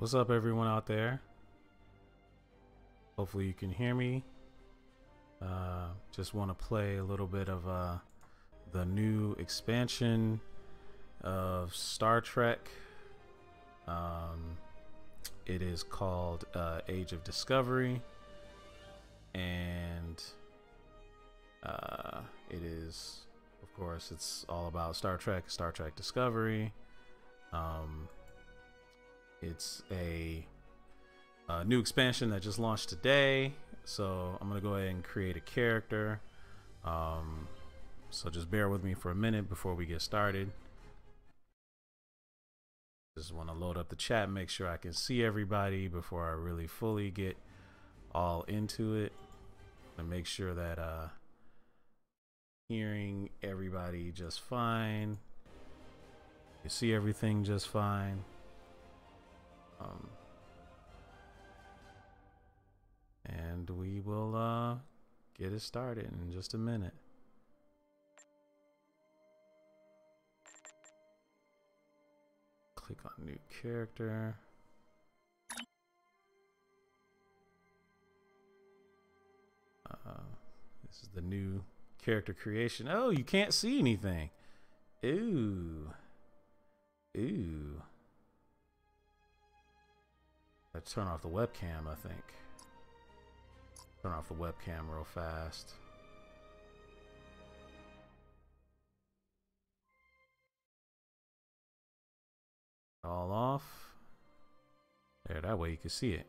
What's up, everyone out there? Hopefully you can hear me. Just want to play a little bit of the new expansion of Star Trek. It is called Age of Discovery, and it is, of course, it's all about Star Trek Discovery. It's a new expansion that just launched today, so I'm gonna go ahead and create a character. So just bear with me for a minute before we get started. Just want to load up the chat, make sure I can see everybody before I really fully get all into it, and make sure that hearing everybody just fine, you see everything just fine. And we will get it started in just a minute. Click on new character. This is the new character creation. Oh, you can't see anything. Ooh. Ooh. Let's turn off the webcam, I think. Turn off the webcam real fast. All off. There, that way you can see it.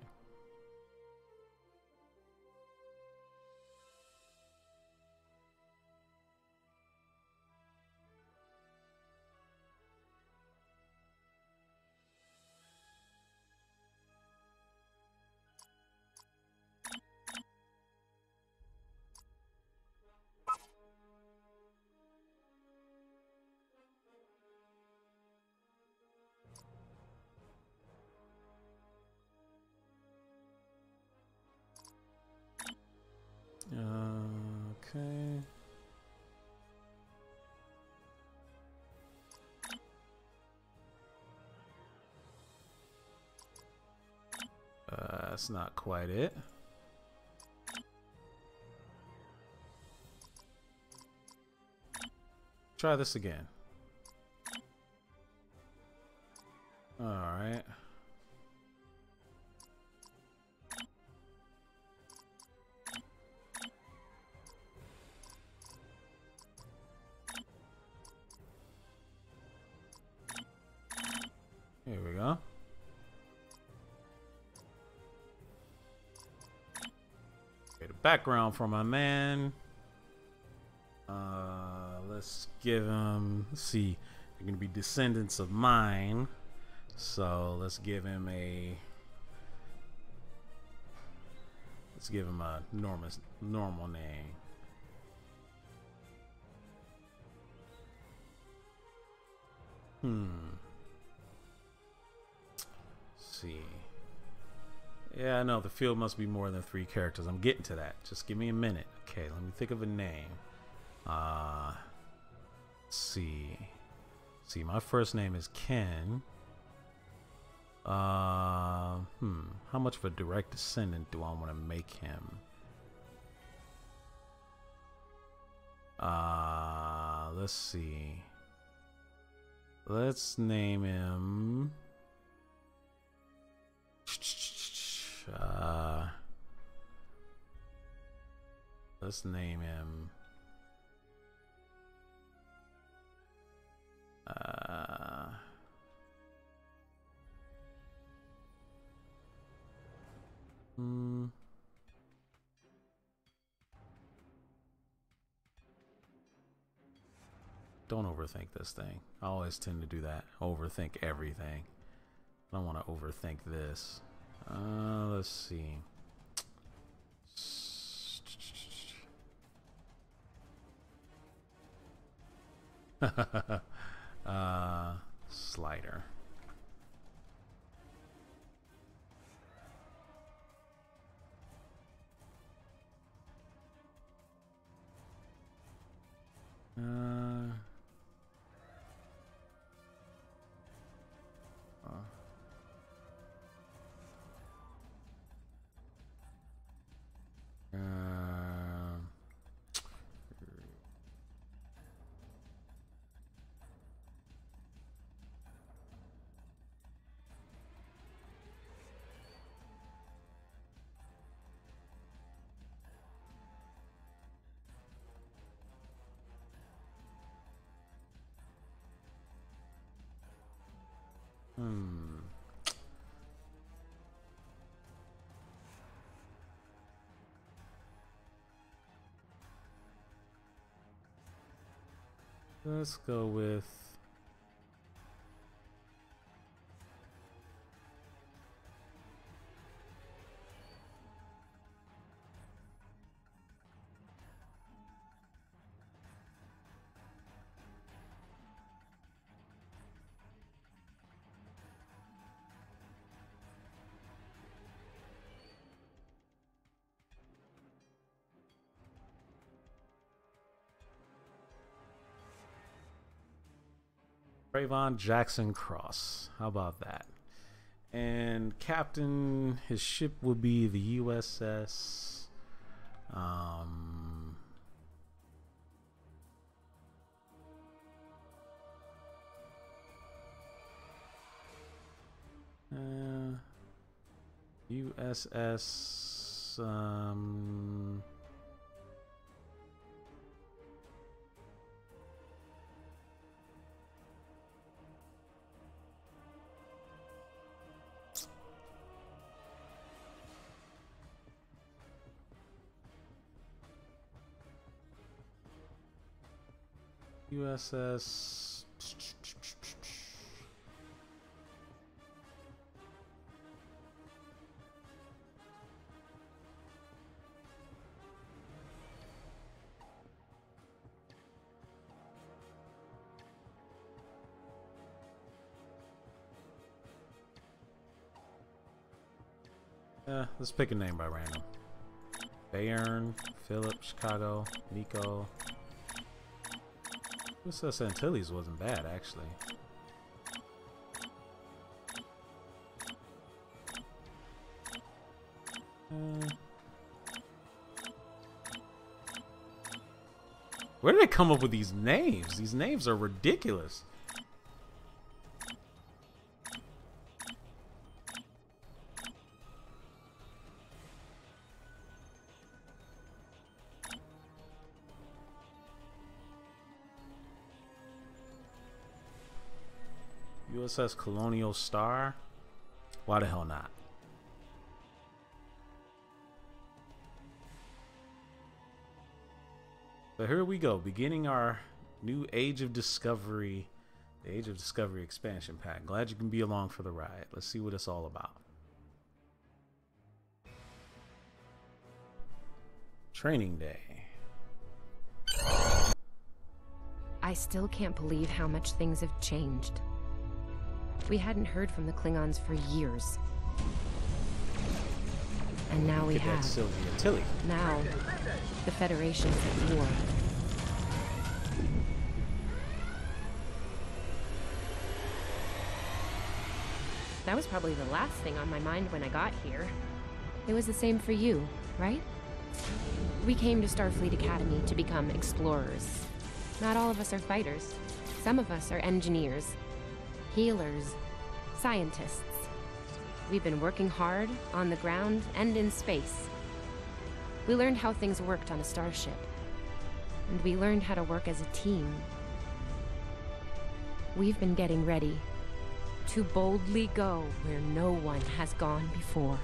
Okay. That's not quite it. Try this again. All right. Here we go. Okay, the background for my man. Let's give him, let's see, they're gonna be descendants of mine. So let's give him a normal name. See. Yeah, I know the field must be more than 3 characters. I'm getting to that. Just give me a minute. Okay, let me think of a name. Let's see. See, my first name is Ken. How much of a direct descendant do I want to make him? Let's see. Let's name him. Let's name him. Don't overthink this thing. I always tend to do that. Overthink everything. I don't want to overthink this. Let's see. Slider. Let's go with Trayvon Jackson Cross. How about that? And captain, his ship will be the USS. USS. USS. Let's pick a name by random. Bayern, Philip, Chicago, Nico. USS Antilles wasn't bad, actually. Where did they come up with these names? These names are ridiculous. USS Colonial Star? Why the hell not? So here we go, beginning our new Age of Discovery, the Age of Discovery expansion pack. Glad you can be along for the ride. Let's see what it's all about. Training day. I still can't believe how much things have changed. We hadn't heard from the Klingons for years. And now we have. Sylvia Tilly. Now, the Federation's at war. That was probably the last thing on my mind when I got here. It was the same for you, right? We came to Starfleet Academy to become explorers. Not all of us are fighters. Some of us are engineers, healers, scientists. We've been working hard on the ground and in space. We learned how things worked on a starship. And we learned how to work as a team. We've been getting ready to boldly go where no one has gone before.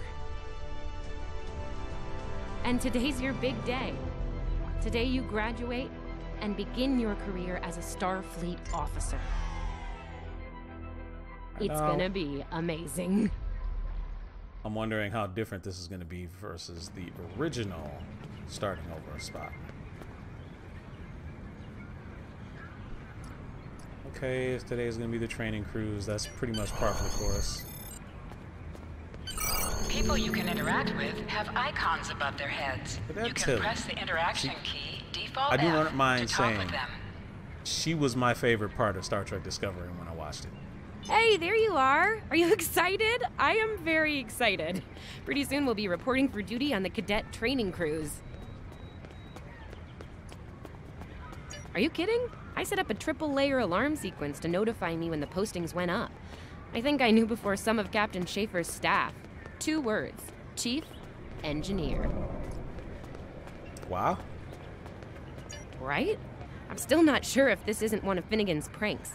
And today's your big day. Today you graduate and begin your career as a Starfleet officer. It's gonna be amazing. I'm wondering how different this is going to be versus the original starting over a spot. Okay, if today is going to be the training cruise, that's pretty much par for the course. People you can interact with have icons above their heads. You can press the interaction key, default I do not F, mind to talk saying with them. she was my favorite part of Star Trek Discovery when I watched it. Hey, there you are. Are you excited? I am very excited. Pretty soon we'll be reporting for duty on the cadet training cruise. Are you kidding? I set up a triple-layer alarm sequence to notify me when the postings went up. I think I knew before some of Captain Schaefer's staff. 2 words: Chief Engineer. Wow. Right? I'm still not sure if this isn't one of Finnegan's pranks.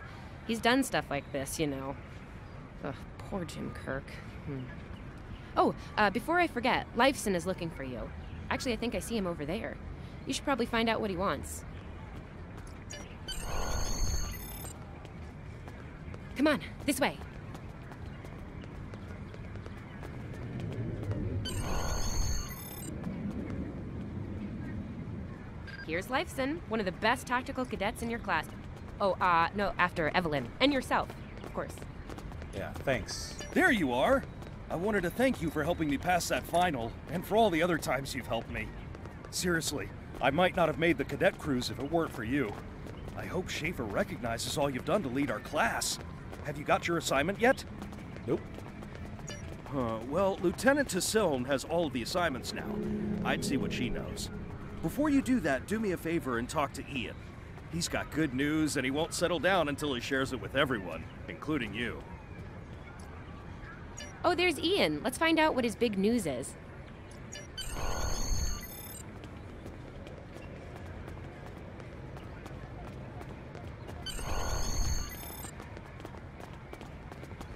He's done stuff like this, you know. Ugh, poor Jim Kirk. Oh, before I forget, Lifeson is looking for you. Actually, I think I see him over there. You should probably find out what he wants. Come on, this way. Here's Lifeson, one of the best tactical cadets in your class. Oh, no, after Evelyn. And yourself, of course. Yeah, thanks. There you are! I wanted to thank you for helping me pass that final, and for all the other times you've helped me. Seriously, I might not have made the cadet cruise if it weren't for you. I hope Schaefer recognizes all you've done to lead our class. Have you got your assignment yet? Nope. Well, Lieutenant Tassiln has all of the assignments now. I'd see what she knows. Before you do that, do me a favor and talk to Ian. He's got good news, and he won't settle down until he shares it with everyone, including you. Oh, there's Ian. Let's find out what his big news is.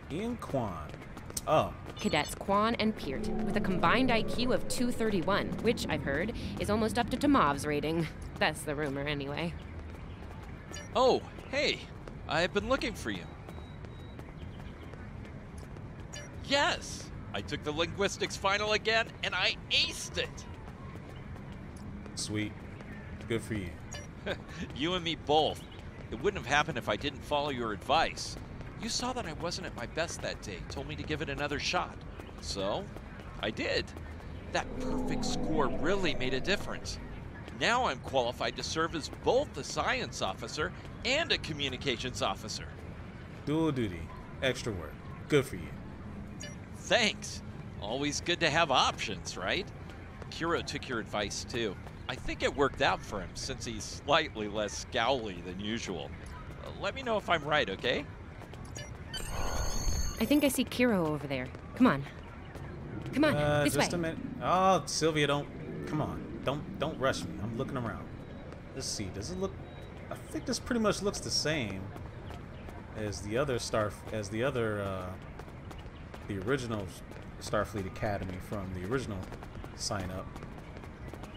Ian Kwan. Oh. Cadets Kwan and Peart, with a combined IQ of 231, which, I've heard, is almost up to Tomov's rating. That's the rumor, anyway. Oh, hey. I've been looking for you. Yes! I took the linguistics final again, and I aced it! Sweet. Good for you. You and me both. It wouldn't have happened if I didn't follow your advice. You saw that I wasn't at my best that day, told me to give it another shot. So, I did. That perfect score really made a difference. Now I'm qualified to serve as both a science officer and a communications officer. Dual duty. Extra work. Good for you. Thanks. Always good to have options, right? Kiro took your advice too. I think it worked out for him since he's slightly less scowly than usual. Let me know if I'm right, okay? I think I see Kiro over there. Come on. Come on, this way. Just a minute. Oh, Sylvia, don't. Come on. Don't rush me. I'm looking around. Let's see. Does it look? I think this pretty much looks the same as the other the original Starfleet Academy from the original sign up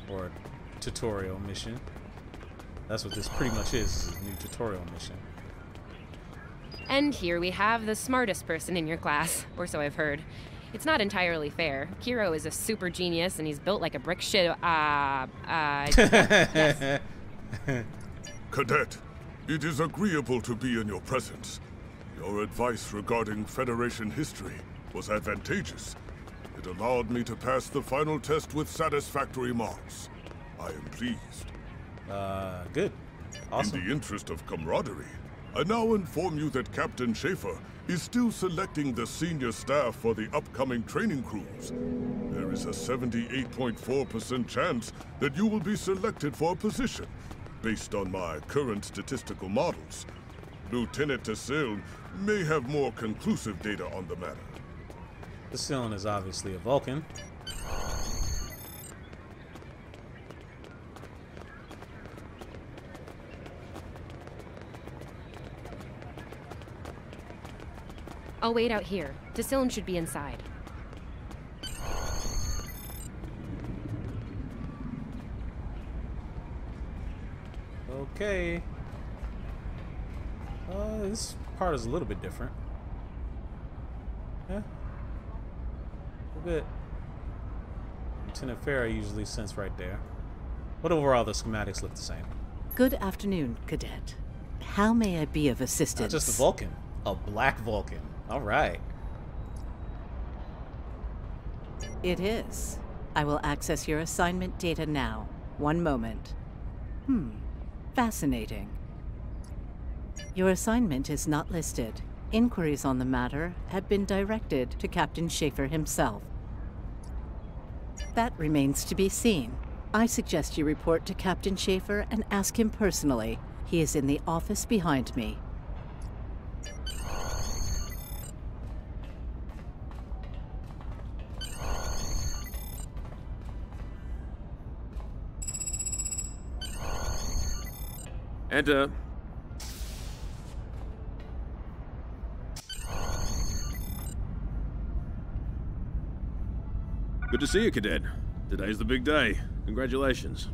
or tutorial mission. That's what this pretty much is a new tutorial mission. And here we have the smartest person in your class, or so I've heard. It's not entirely fair. Kiro is a super genius, and he's built like a brick shit. Yes. Cadet, it is agreeable to be in your presence. Your advice regarding Federation history was advantageous. It allowed me to pass the final test with satisfactory marks. I am pleased. Good. Awesome. In the interest of camaraderie, I now inform you that Captain Schaefer is still selecting the senior staff for the upcoming training cruise. There is a 78.4% chance that you will be selected for a position, based on my current statistical models. Lieutenant Tassiln may have more conclusive data on the matter. Tassiln is obviously a Vulcan. I'll wait out here. Tassiln should be inside. Okay. This part is a little bit different. Yeah. A bit. Lieutenant Fair I usually sense right there. But overall, the schematics look the same. Good afternoon, Cadet. How may I be of assistance? Not just a Vulcan. A black Vulcan. All right. It is. I will access your assignment data now. One moment. Fascinating. Your assignment is not listed. Inquiries on the matter have been directed to Captain Schaefer himself. That remains to be seen. I suggest you report to Captain Schaefer and ask him personally. He is in the office behind me. Good to see you, Cadet. Today's the big day. Congratulations.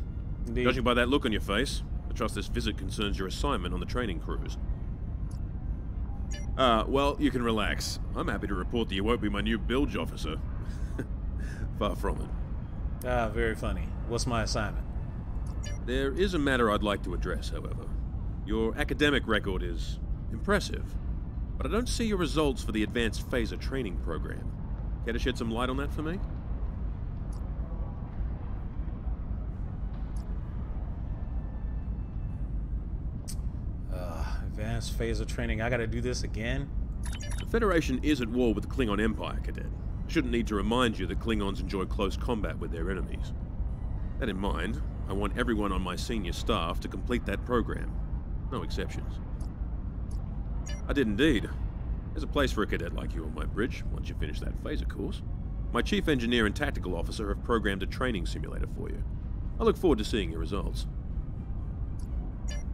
Indeed. Judging by that look on your face, I trust this visit concerns your assignment on the training cruise. Well, you can relax. I'm happy to report that you won't be my new bilge officer. Far from it. Ah, very funny. What's my assignment? There is a matter I'd like to address, however. Your academic record is impressive, but I don't see your results for the Advanced Phaser Training Program. Care to shed some light on that for me? Advanced Phaser Training. I gotta do this again? The Federation is at war with the Klingon Empire, Cadet. I shouldn't need to remind you that Klingons enjoy close combat with their enemies. That in mind, I want everyone on my senior staff to complete that program. No exceptions. I did indeed. There's a place for a cadet like you on my bridge once you finish that phaser course. My chief engineer and tactical officer have programmed a training simulator for you. I look forward to seeing your results.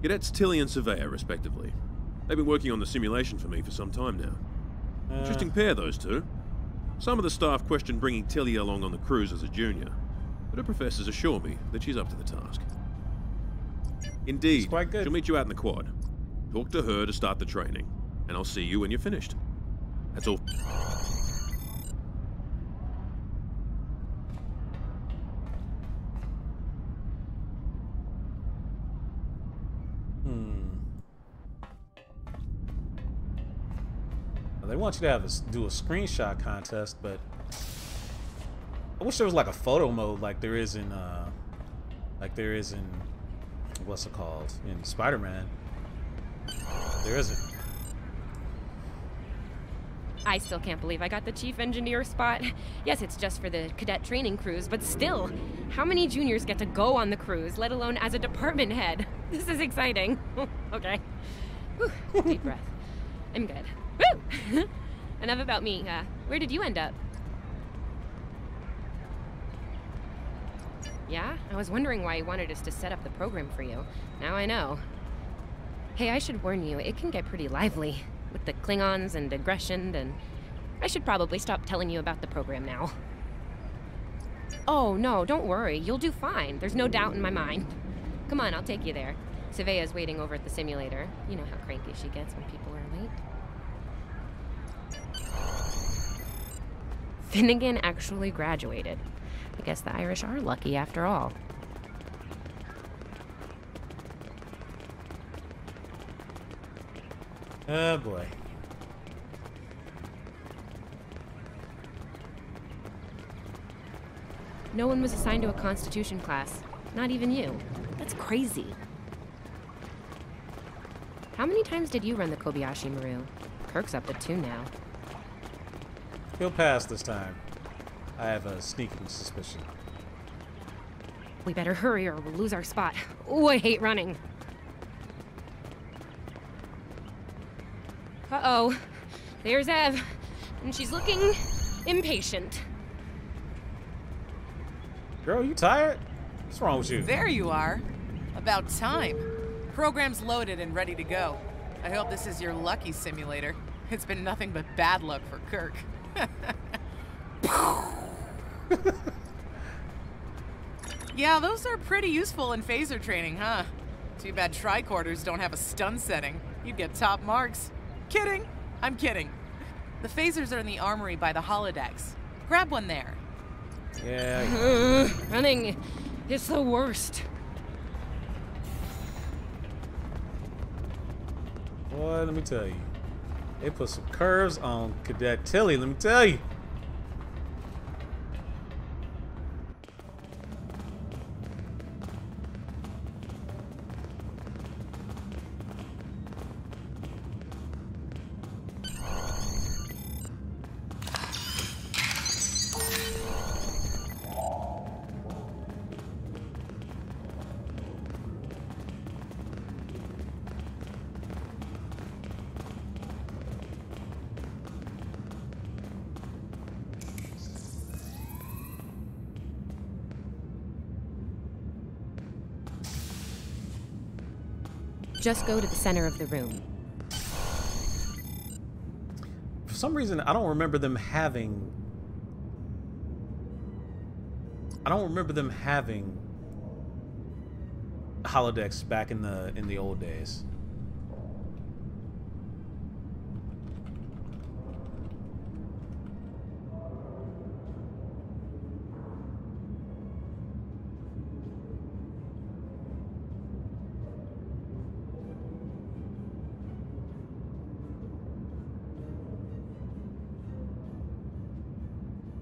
Cadets Tilly and Surveyor, respectively. They've been working on the simulation for me for some time now. Interesting pair, those two. Some of the staff question bringing Tilly along on the cruise as a junior, but her professors assure me that she's up to the task. Indeed, quite good. She'll meet you out in the quad. Talk to her to start the training, and I'll see you when you're finished. That's all. They want you to do a screenshot contest, but I wish there was like a photo mode like there is in what's it called, in Spider-Man. There isn't. I still can't believe I got the chief engineer spot. Yes, it's just for the cadet training cruise, but still, how many juniors get to go on the cruise, let alone as a department head? This is exciting. Okay. Whew, deep breath. I'm good. Woo! Enough about me. Where did you end up? Yeah? I was wondering why you wanted us to set up the program for you. Now I know. Hey, I should warn you, it can get pretty lively. With the Klingons and aggression, and I should probably stop telling you about the program now. Oh, no, don't worry. You'll do fine. There's no doubt in my mind. Come on, I'll take you there. Surveyor's waiting over at the simulator. You know how cranky she gets when people are late. Finnegan actually graduated. I guess the Irish are lucky after all. Oh boy. No one was assigned to a Constitution class. Not even you. That's crazy. How many times did you run the Kobayashi Maru? Kirk's up to 2 now. He'll pass this time. I have a sneaking suspicion. We better hurry or we'll lose our spot. Oh, I hate running. Uh-oh. There's Ev. And she's looking impatient. Girl, you tired? What's wrong with you? There you are. About time. Program's loaded and ready to go. I hope this is your lucky simulator. It's been nothing but bad luck for Kirk. Yeah, those are pretty useful in phaser training, huh? Too bad tricorders don't have a stun setting. You'd get top marks. Kidding. I'm kidding. The phasers are in the armory by the holodecks. Grab one there. Yeah. Running is the worst. Boy, let me tell you. They put some curves on Cadet Tilly, let me tell you. Just go to the center of the room. For some reason, I don't remember them having I don't remember them having holodecks back in the old days.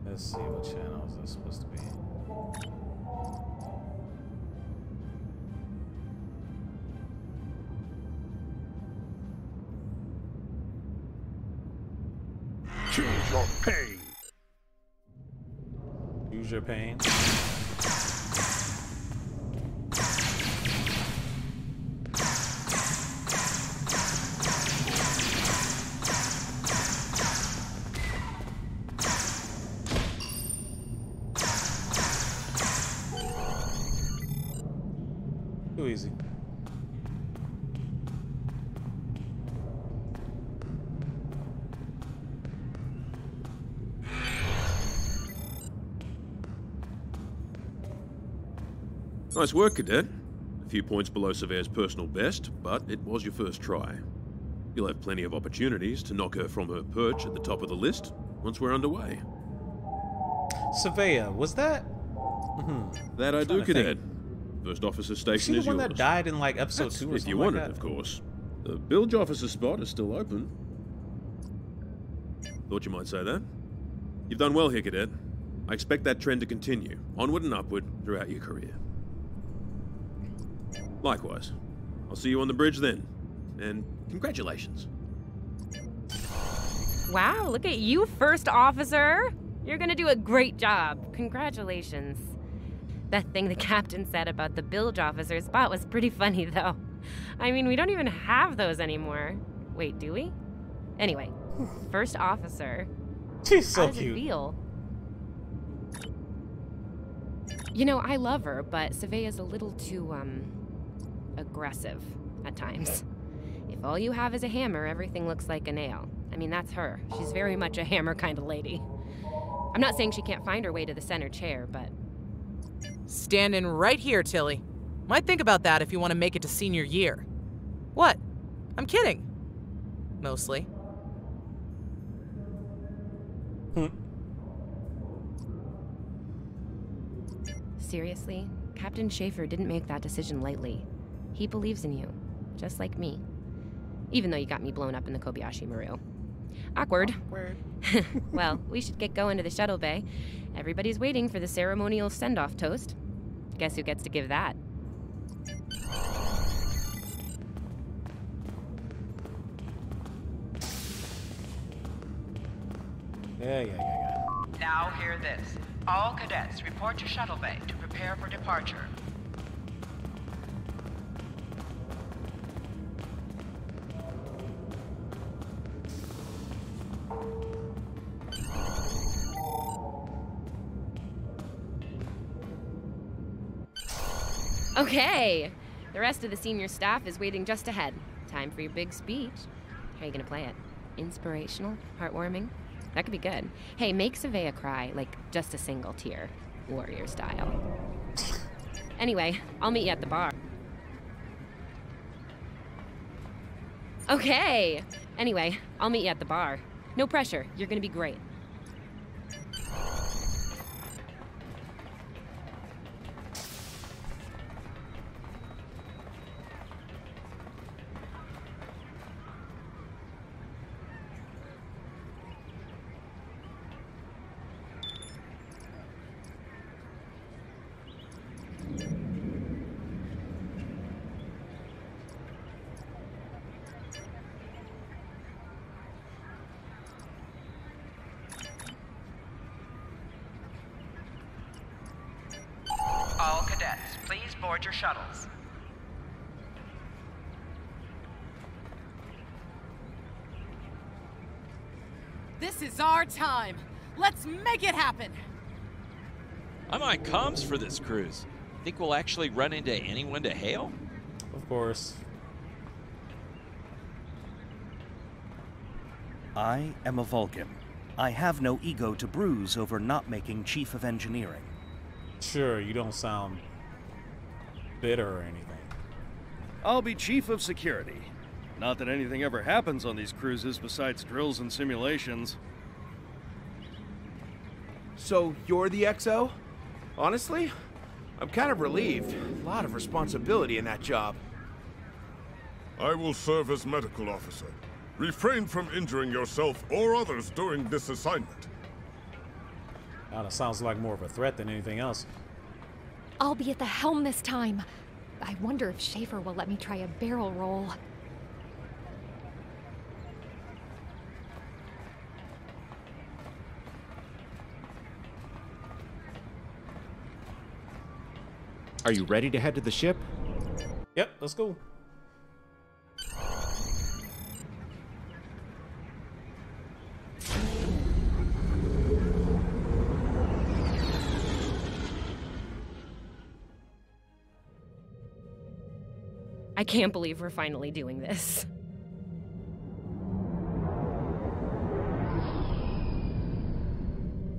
Let's see, what channel is this supposed to be? Choose your pain. Use your pain. Too easy. Nice work, Cadet. A few points below Surveyor's personal best, but it was your first try. You'll have plenty of opportunities to knock her from her perch at the top of the list once we're underway. Surveyor, was that? That I do, Cadet. First officer station is the one yours. that died in like episode That's 2 or if something you want like it, that? of course. The bilge officer spot is still open. Thought you might say that. You've done well here, Cadet. I expect that trend to continue, onward and upward, throughout your career. Likewise. I'll see you on the bridge then. And congratulations. Wow, look at you, first officer. You're gonna do a great job. Congratulations. That thing the captain said about the bilge officer spot was pretty funny, though. I mean, we don't even have those anymore. Wait, do we? Anyway, first officer. She's so How does cute. it feel? You know, I love her, but Savea's a little too, aggressive at times. If all you have is a hammer, everything looks like a nail. I mean, that's her. She's very much a hammer kind of lady. I'm not saying she can't find her way to the center chair, but... Standing right here, Tilly. Might think about that if you want to make it to senior year. What? I'm kidding. Mostly. Seriously, Captain Schaefer didn't make that decision lightly. He believes in you, just like me. Even though you got me blown up in the Kobayashi Maru. Awkward. Well, we should get going to the shuttle bay. Everybody's waiting for the ceremonial send-off toast. Guess who gets to give that? Yeah. Now hear this. All cadets report to shuttle bay to prepare for departure. Okay! The rest of the senior staff is waiting just ahead. Time for your big speech. How are you gonna play it? Inspirational? Heartwarming? That could be good. Hey, make Savea cry, like just a single tear. Warrior style. Anyway, I'll meet you at the bar. Okay! Anyway, I'll meet you at the bar. No pressure, you're gonna be great. All cadets, please board your shuttles. This is our time. Let's make it happen. I'm on comms for this cruise. Think we'll actually run into anyone to hail? Of course. I am a Vulcan. I have no ego to bruise over not making Chief of Engineering. Sure, you don't sound bitter or anything. I'll be chief of security. Not that anything ever happens on these cruises besides drills and simulations. So you're the XO? Honestly, I'm kind of relieved. A lot of responsibility in that job. I will serve as medical officer. Refrain from injuring yourself or others during this assignment. That sounds like more of a threat than anything else. I'll be at the helm this time. I wonder if Schaefer will let me try a barrel roll. Are you ready to head to the ship? Yep, let's go. I can't believe we're finally doing this.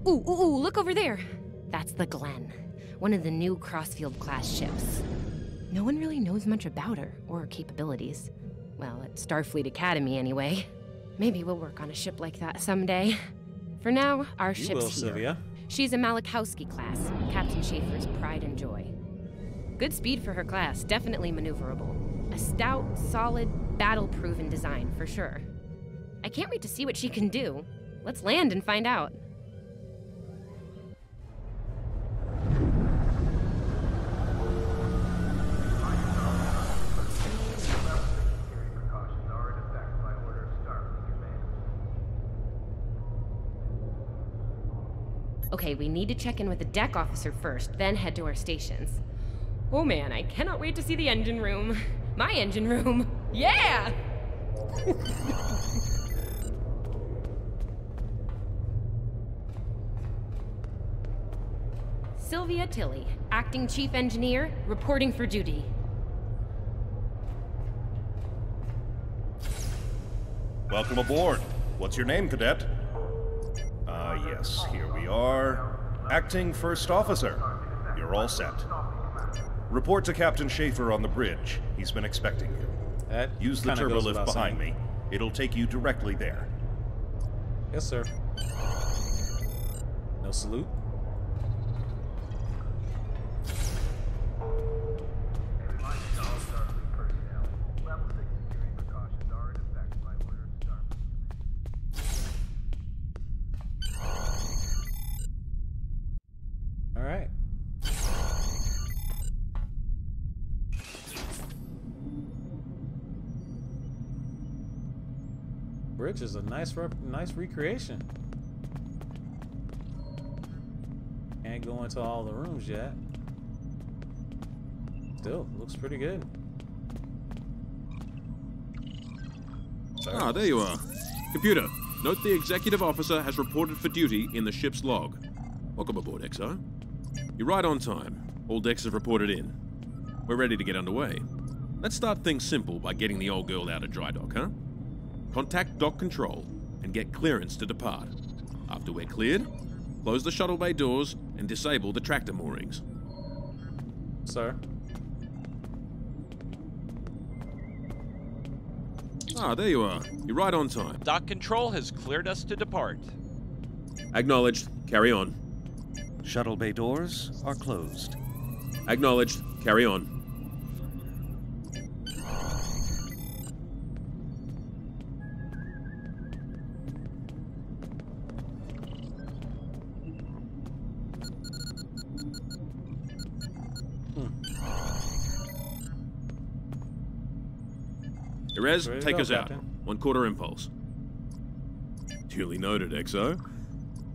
Ooh, look over there. That's the Glen, one of the new Crossfield-class ships. No one really knows much about her or her capabilities. Well, at Starfleet Academy anyway. Maybe we'll work on a ship like that someday. For now, our ship's here. Sylvia. She's a Malachowski class, Captain Schaefer's pride and joy. Good speed for her class, definitely maneuverable. A stout, solid, battle-proven design, for sure. I can't wait to see what she can do. Let's land and find out. Okay, we need to check in with the deck officer first, then head to our stations. Oh man, I cannot wait to see the engine room. My engine room. Yeah! Sylvia Tilley, acting chief engineer, reporting for duty. Welcome aboard. What's your name, cadet? Yes, here we are. Acting first officer. You're all set. Report to Captain Schaefer on the bridge. He's been expecting you. Use the turbo lift behind me. It'll take you directly there. Yes, sir. No salute. All right. Bridge is a nice recreation. Can't go into all the rooms yet. Still, looks pretty good. Ah, there you are. Computer, note the executive officer has reported for duty in the ship's log. Welcome aboard, XO. You're right on time. All decks have reported in. We're ready to get underway. Let's start things simple by getting the old girl out of dry dock, huh? Contact dock control and get clearance to depart. After we're cleared, close the shuttle bay doors and disable the tractor moorings. Sir. Ah, there you are. You're right on time. Dock control has cleared us to depart. Acknowledged. Carry on. Shuttle bay doors are closed. Acknowledged. Carry on. Erez, take us out. 1/4 impulse. Duly noted, XO.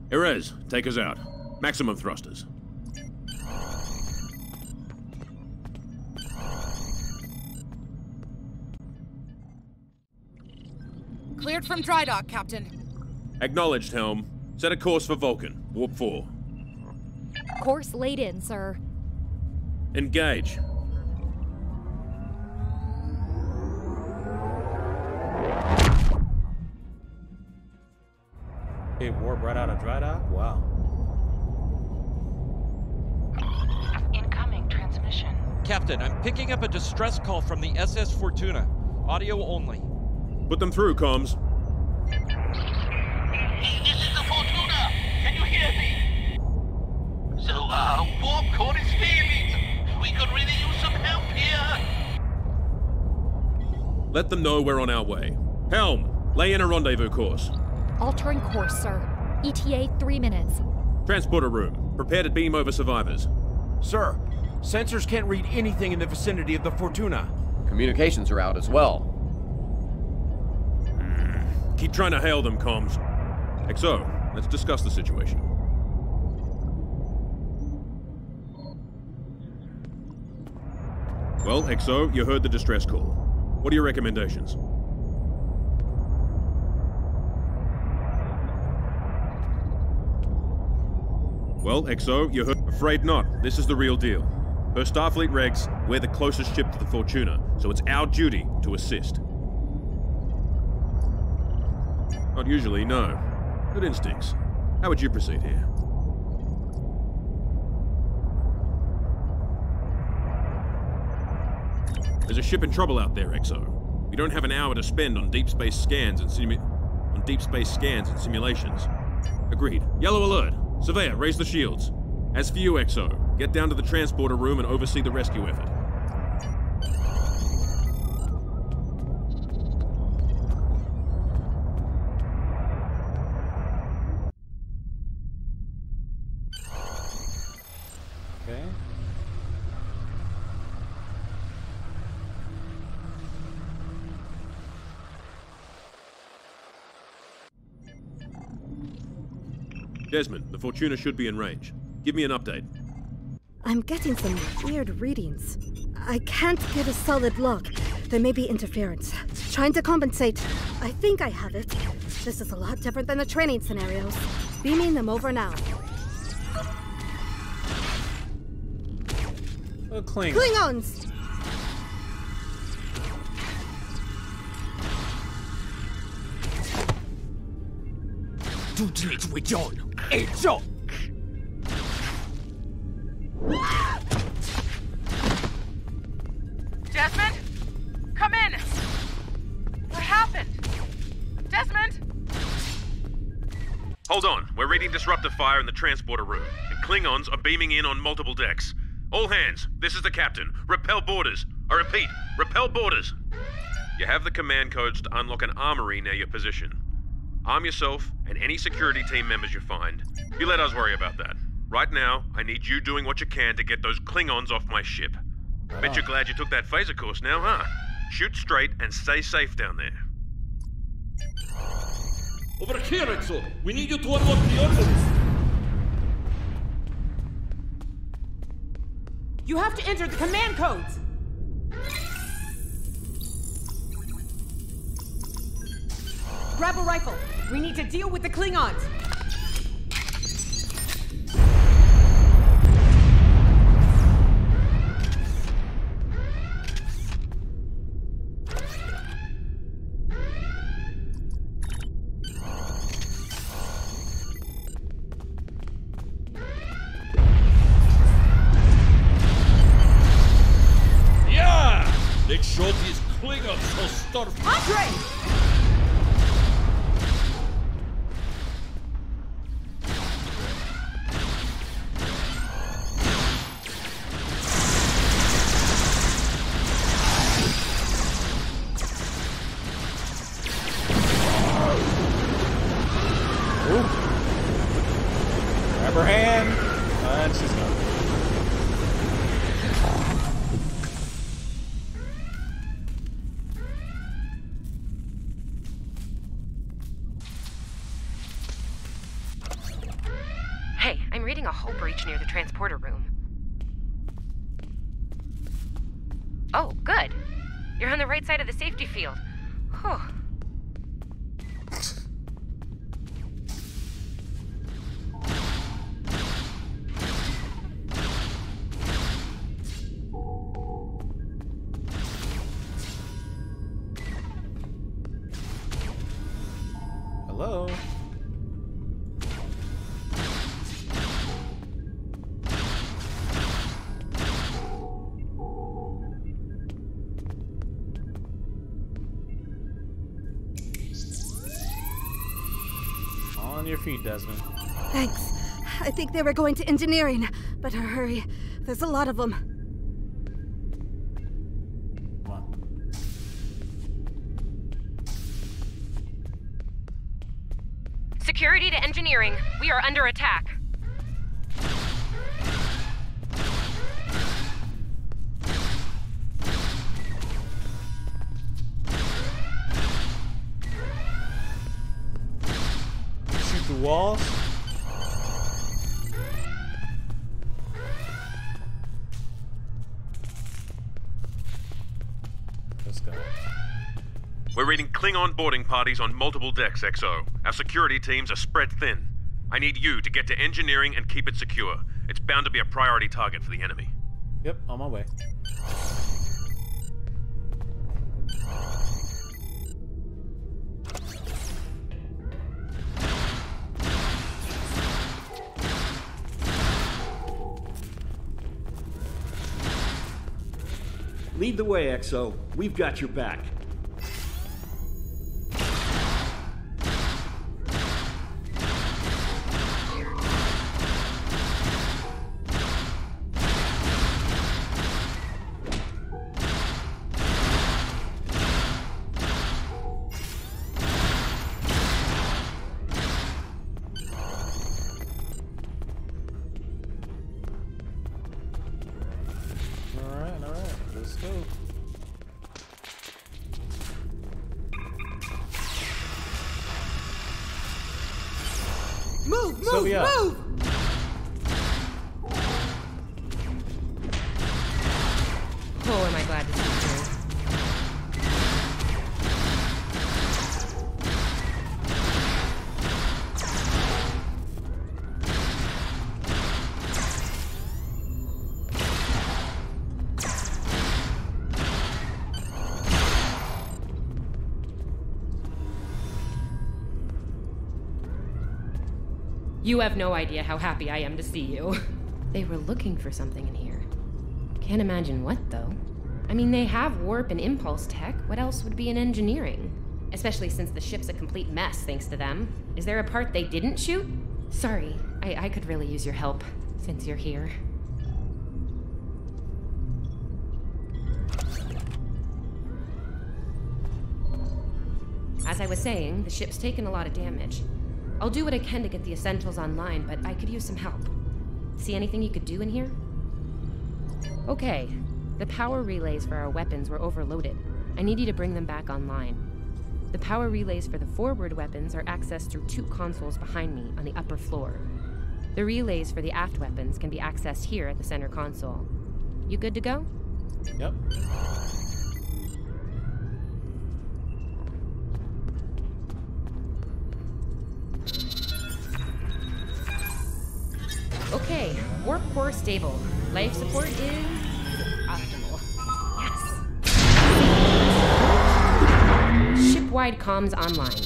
Erez, take us out. Maximum thrusters. Cleared from dry dock, Captain. Acknowledged, Helm. Set a course for Vulcan. Warp 4. Course laid in, sir. Engage. It warped right out of dry dock? Wow. Captain, I'm picking up a distress call from the SS Fortuna. Audio only. Put them through, comms. This is the Fortuna! Can you hear me? So, warp core is failing. We could really use some help here. Let them know we're on our way. Helm, lay in a rendezvous course. Altering course, sir. ETA 3 minutes. Transporter room. Prepare to beam over survivors. Sir, sensors can't read anything in the vicinity of the Fortuna. Communications are out as well. Keep trying to hail them, comms. XO, let's discuss the situation. Well, XO, you heard the distress call. What are your recommendations? Well, XO, you heard... Afraid not. This is the real deal. Per Starfleet regs, we're the closest ship to the Fortuna, so it's our duty to assist. Not usually, no. Good instincts. How would you proceed here? There's a ship in trouble out there, XO. We don't have an hour to spend on deep space scans and simulations. Agreed. Yellow alert. Surveyor, raise the shields. As for you, XO, get down to the transporter room and oversee the rescue effort. Okay. Desmond, the Fortuna should be in range. Give me an update. I'm getting some weird readings. I can't get a solid log. There may be interference. Trying to compensate. I think I have it. This is a lot different than the training scenarios. Beaming them over now. Klingons! Desmond? Come in! What happened? Desmond? Hold on. We're reading disruptor fire in the transporter room, and Klingons are beaming in on multiple decks. All hands, this is the captain. Repel boarders. I repeat, repel boarders. You have the command codes to unlock an armory near your position. Arm yourself and any security team members you find. You let us worry about that. Right now, I need you doing what you can to get those Klingons off my ship. Bet you're glad you took that phaser course now, huh? Shoot straight and stay safe down there. Over here, Exo! We need you to unlock the armory! You have to enter the command codes! Grab a rifle. We need to deal with the Klingons. Yeah! Let's show these Klingons so starved. Andre! Grab her hand. And she's gone. Hey, I'm reading a hull breach near the transporter room. Oh, good. You're on the right side of the safety field. Whew. Hello? On your feet, Desmond. Thanks. I think they were going to engineering. Better hurry. There's a lot of them. Come on. Security to engineering. We are under attack. Shoot the walls. Let's go. We're reading Klingon boarding parties on multiple decks, XO. Our security teams are spread thin. I need you to get to engineering and keep it secure. It's bound to be a priority target for the enemy. Yep, on my way. Lead the way, XO. We've got your back. Let's go. Move, Sylvia. move! Oh, am I glad to see you. You have no idea how happy I am to see you. They were looking for something in here. Can't imagine what, though. I mean, they have warp and impulse tech. What else would be in engineering? Especially since the ship's a complete mess, thanks to them. Is there a part they didn't shoot? Sorry, I could really use your help, since you're here. As I was saying, the ship's taken a lot of damage. I'll do what I can to get the essentials online, but I could use some help. See anything you could do in here? Okay. The power relays for our weapons were overloaded. I need you to bring them back online. The power relays for the forward weapons are accessed through 2 consoles behind me on the upper floor. The relays for the aft weapons can be accessed here at the center console. You good to go? Yep. Okay, warp core stable. Life support is optimal. Yes. Ship-wide comms online.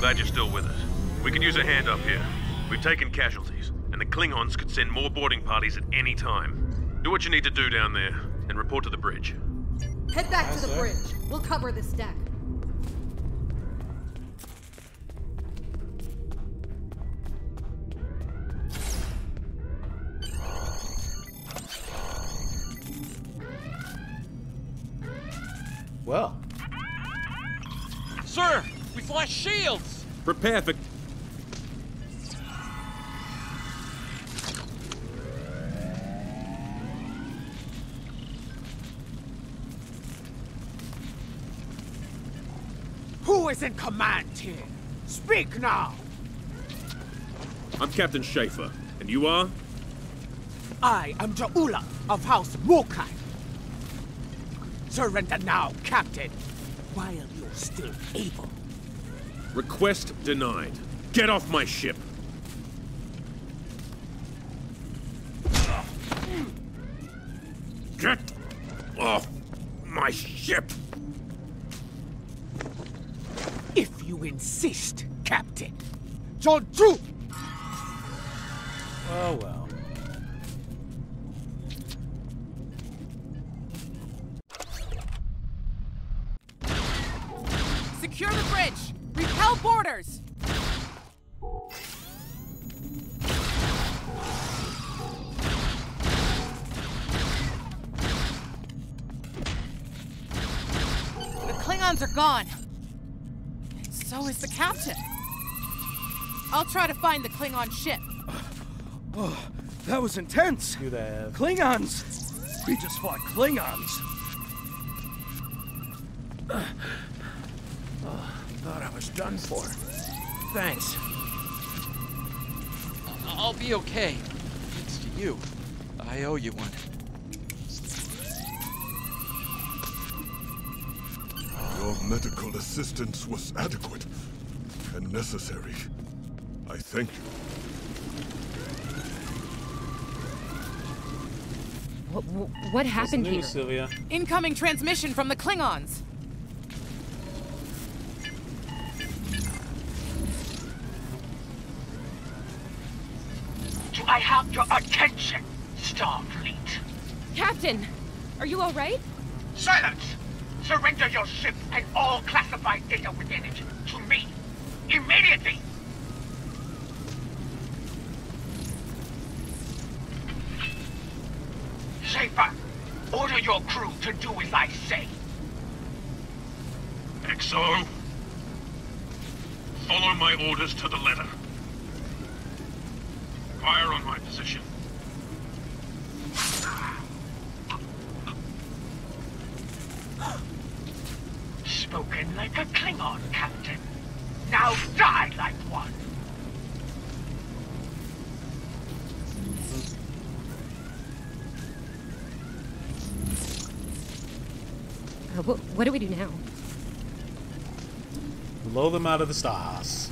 Glad you're still with us. We could use a hand up here. We've taken casualties, and the Klingons could send more boarding parties at any time. Do what you need to do down there, and report to the bridge. Head back to the bridge. We'll cover this deck. Well. Sir, we flashed shields! Prepare for... Who is in command here? Speak now! I'm Captain Schaefer, and you are? I am Ja'ula of House Mokai. Surrender now, Captain, while you're still able. Request denied. Get off my ship! Get off my ship! If you insist, Captain. John True! Oh well. Secure the bridge! Repel boarders! The Klingons are gone. So is the captain. I'll try to find the Klingon ship. Oh, that was intense. Do that. Klingons! We just fought Klingons. Thought I was done for. Thanks. I'll be okay. Thanks to you. I owe you one. Your medical assistance was adequate and necessary. I thank you. What happened here? Sylvia? Incoming transmission from the Klingons. Do I have your attention, Starfleet? Captain, are you all right? Silence! Surrender your ship and all classified data within it to me. Immediately! Schaefer, order your crew to do as I say. XO, follow my orders to the letter. Fire on my position. Spoken like a Klingon, Captain. Now die like one. What do we do now? Blow them out of the stars.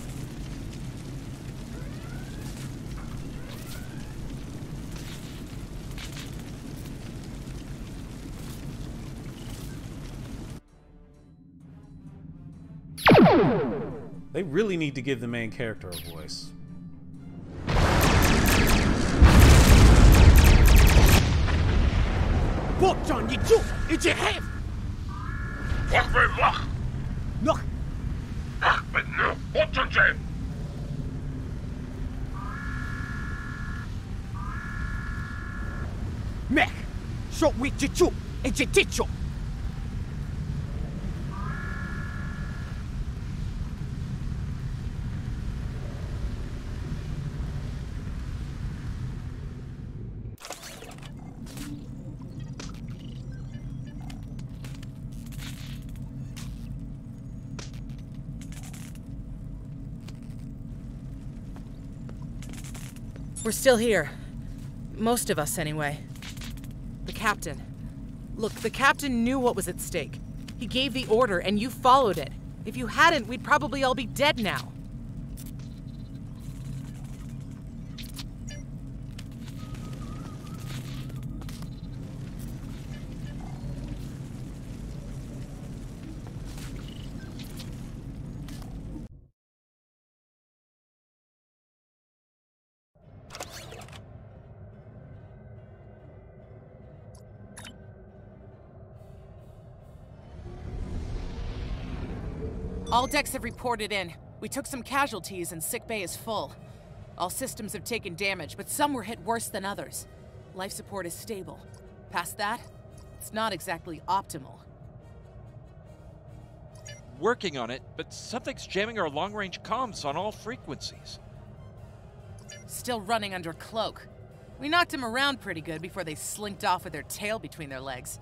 They really need to give the main character a voice. Mech, so we jichu, ejiticho. We're still here. Most of us, anyway. The captain. Look, the captain knew what was at stake. He gave the order, and you followed it. If you hadn't, we'd probably all be dead now. All decks have reported in. We took some casualties and sickbay is full. All systems have taken damage, but some were hit worse than others. Life support is stable. Past that, it's not exactly optimal. Working on it, but something's jamming our long-range comms on all frequencies. Still running under cloak. We knocked them around pretty good before they slinked off with their tail between their legs.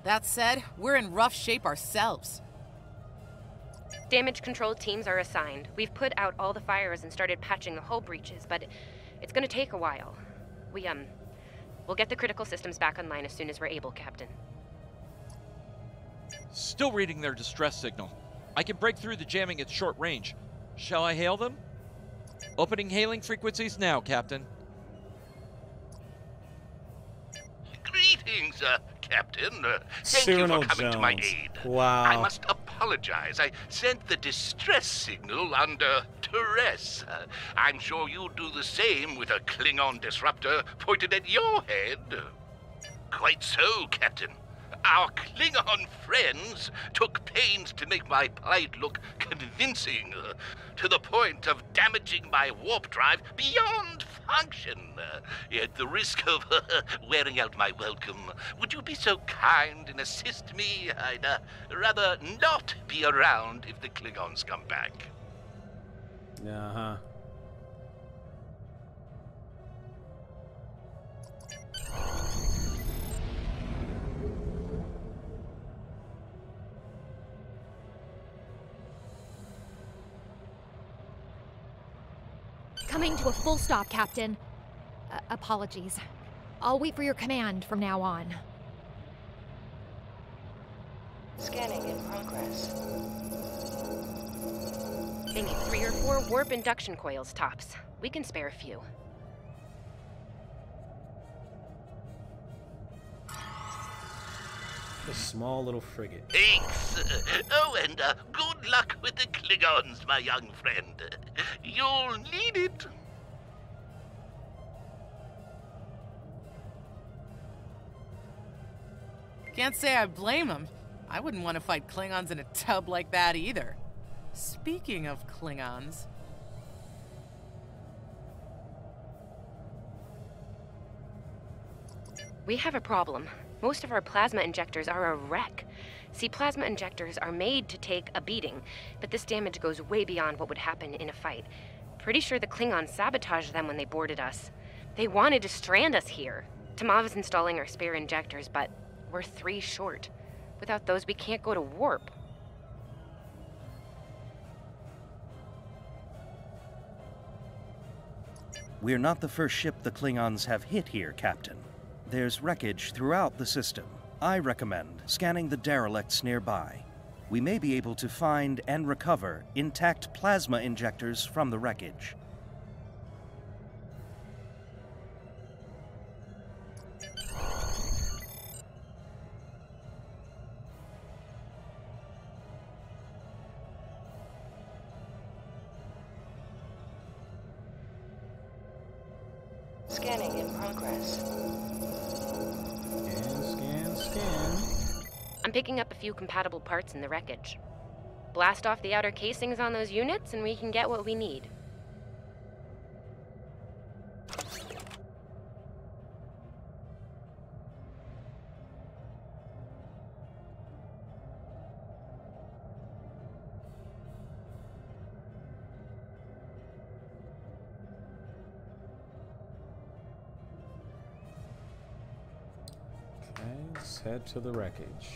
That said, we're in rough shape ourselves. Damage control teams are assigned. We've put out all the fires and started patching the hull breaches, but it's gonna take a while. We'll get the critical systems back online as soon as we're able, Captain. Still reading their distress signal. I can break through the jamming at short range. Shall I hail them? Opening hailing frequencies now, Captain. Greetings, Captain. Thank you for coming to my aid. Wow. I must apologize. I sent the distress signal under duress. I'm sure you'd do the same with a Klingon disruptor pointed at your head. Quite so, Captain. Our Klingon friends took pains to make my plight look convincing, to the point of damaging my warp drive beyond function. At the risk of wearing out my welcome, would you be so kind and assist me? I'd rather not be around if the Klingons come back. Uh-huh. Coming to a full stop, Captain. Apologies. I'll wait for your command from now on. Scanning in progress. They need 3 or 4 warp induction coils tops. We can spare a few. A small little frigate. Thanks. Oh, and good luck with the Klingons, my young friend. You'll need it. Can't say I blame him. I wouldn't want to fight Klingons in a tub like that either. Speaking of Klingons... We have a problem. Most of our plasma injectors are a wreck. See, plasma injectors are made to take a beating, but this damage goes way beyond what would happen in a fight. Pretty sure the Klingons sabotaged them when they boarded us. They wanted to strand us here. Tamav is installing our spare injectors, but we're 3 short. Without those, we can't go to warp. We're not the first ship the Klingons have hit here, Captain. There's wreckage throughout the system. I recommend scanning the derelicts nearby. We may be able to find and recover intact plasma injectors from the wreckage. Scanning in progress. Scan. I'm picking up a few compatible parts in the wreckage. Blast off the outer casings on those units and we can get what we need. Let's head to the wreckage.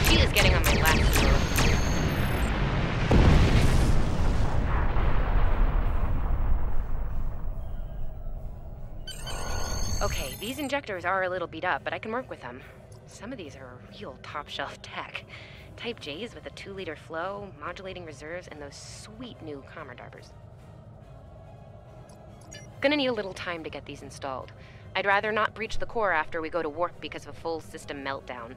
She is getting on my last nerve. Okay, these injectors are a little beat up, but I can work with them. Some of these are real top-shelf tech. Type J's with a 2-liter flow, modulating reserves, and those sweet new Commodarbers. Gonna need a little time to get these installed. I'd rather not breach the core after we go to warp because of a full system meltdown.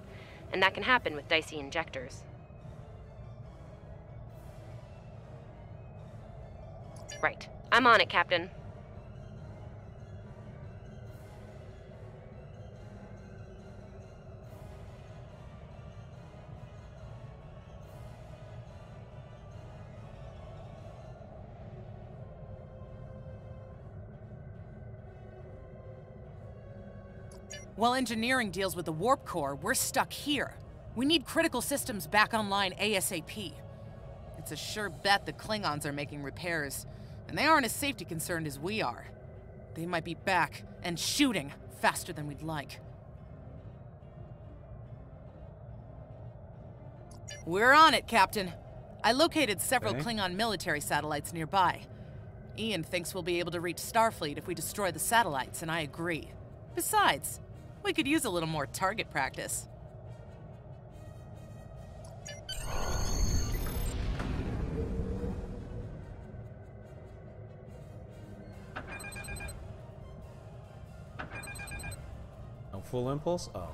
And that can happen with dicey injectors. Right. I'm on it, Captain. While engineering deals with the warp core, we're stuck here. We need critical systems back online ASAP. It's a sure bet the Klingons are making repairs, and they aren't as safety concerned as we are. They might be back and shooting faster than we'd like. We're on it, Captain. I located several Klingon military satellites nearby. Ian thinks we'll be able to reach Starfleet if we destroy the satellites, and I agree. Besides, we could use a little more target practice. No full impulse? Oh.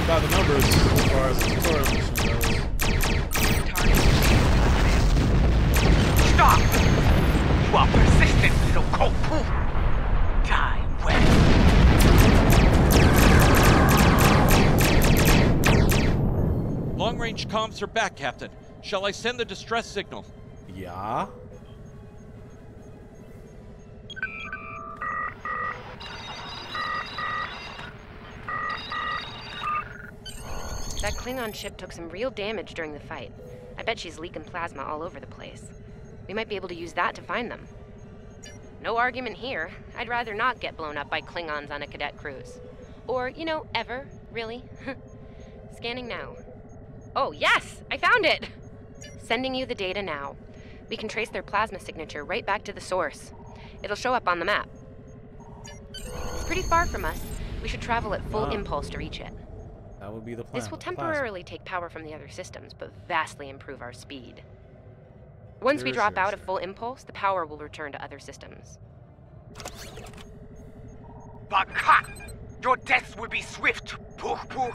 By the numbers as far as the tutorial mission goes. Stop! You are persistent, little cold-poo. Die well. Long-range comms are back, Captain. Shall I send the distress signal? Yeah. That Klingon ship took some real damage during the fight. I bet she's leaking plasma all over the place. We might be able to use that to find them. No argument here. I'd rather not get blown up by Klingons on a cadet cruise. Or, you know, ever, really. Scanning now. Oh, yes! I found it! Sending you the data now. We can trace their plasma signature right back to the source. It'll show up on the map. It's pretty far from us. We should travel at full impulse to reach it. That would be the plan. This will temporarily take power from the other systems, but vastly improve our speed. Once we drop out of full impulse, the power will return to other systems. Baka! Your death will be swift, Poo-Poo.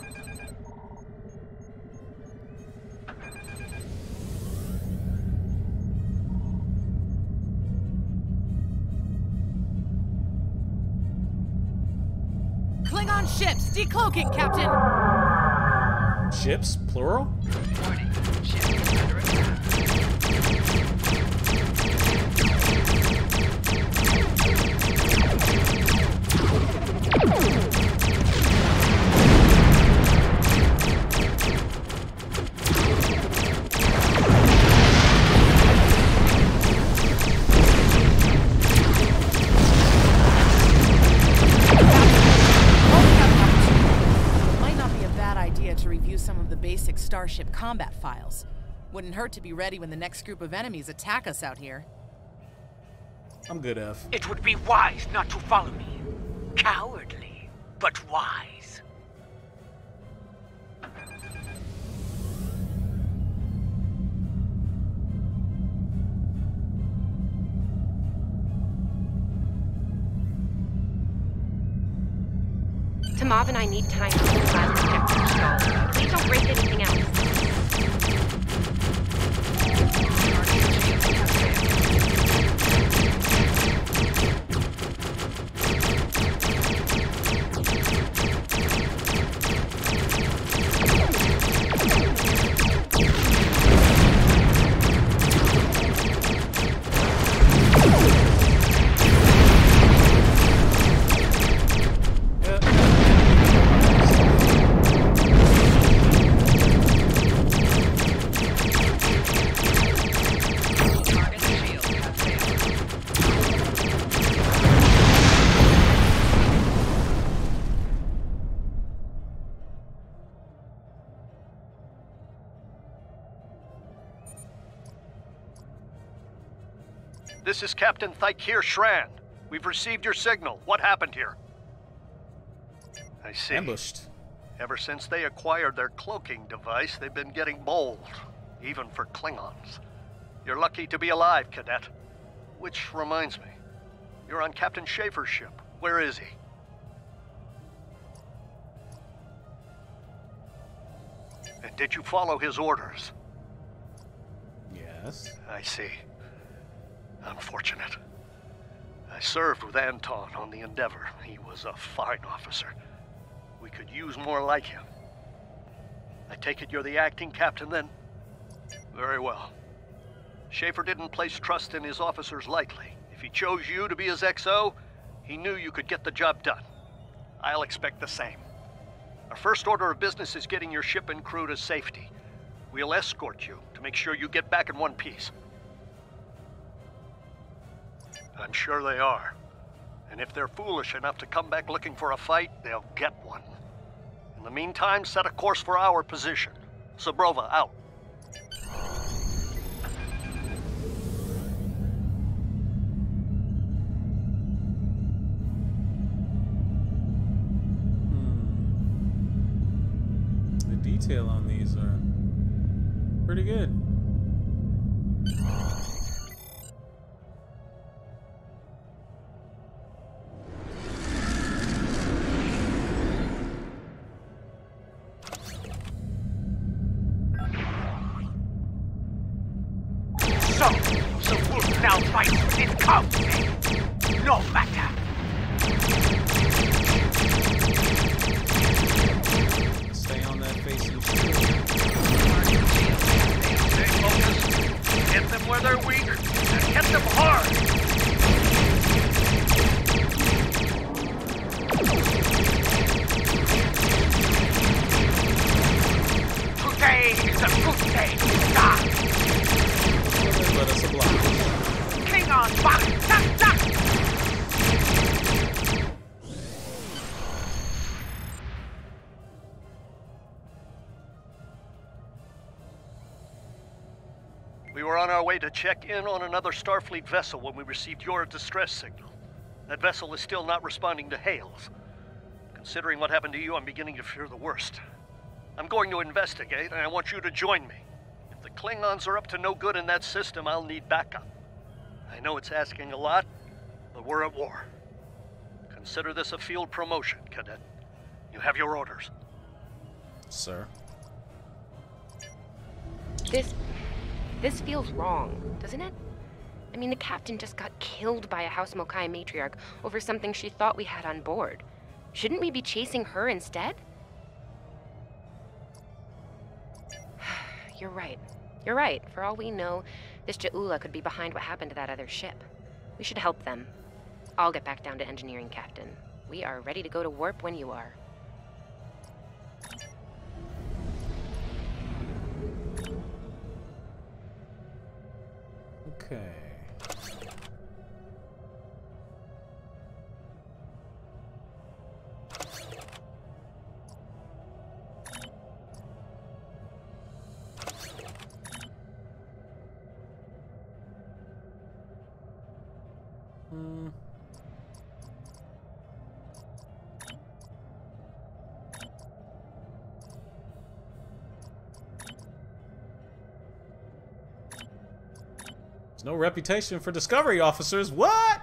Klingon ships, decloaking, Captain! Ships, plural? Warning, ship is under attack. Basic Starship combat files. Wouldn't hurt to be ready when the next group of enemies attack us out here. I'm good, F. It would be wise not to follow me. Cowardly, but wise. Tamav and I need time to get the plasma detector installed. Please don't break anything else. This is Captain Thykir Shran. We've received your signal. What happened here? I see. Ambushed. Ever since they acquired their cloaking device, they've been getting bold, even for Klingons. You're lucky to be alive, Cadet. Which reminds me, you're on Captain Schaefer's ship. Where is he? And did you follow his orders? Yes. I see. Unfortunate. I served with Anton on the Endeavor. He was a fine officer. We could use more like him. I take it you're the acting captain then? Very well. Schaefer didn't place trust in his officers lightly. If he chose you to be his XO, he knew you could get the job done. I'll expect the same. Our first order of business is getting your ship and crew to safety. We'll escort you to make sure you get back in one piece. I'm sure they are. And if they're foolish enough to come back looking for a fight, they'll get one. In the meantime, set a course for our position. Sabrova, out. The detail on these are pretty good. So we'll now fight with his cubs, eh? No matter. Stay on that face and Stay focused. Hit them where they're weak, and hit them hard. Today is a good day to die. let us oblige. Klingon back! Duck, duck! We were on our way to check in on another Starfleet vessel when we received your distress signal. That vessel is still not responding to hails. Considering what happened to you, I'm beginning to fear the worst. I'm going to investigate, and I want you to join me. If the Klingons are up to no good in that system, I'll need backup. I know it's asking a lot, but we're at war. Consider this a field promotion, Cadet. You have your orders. Sir. This feels wrong, doesn't it? I mean, the captain just got killed by a House Mokai matriarch over something she thought we had on board. Shouldn't we be chasing her instead? You're right. You're right. For all we know, this Ja'ula could be behind what happened to that other ship. We should help them. I'll get back down to engineering, Captain. We are ready to go to warp when you are. Okay. There's no reputation for Discovery officers. What?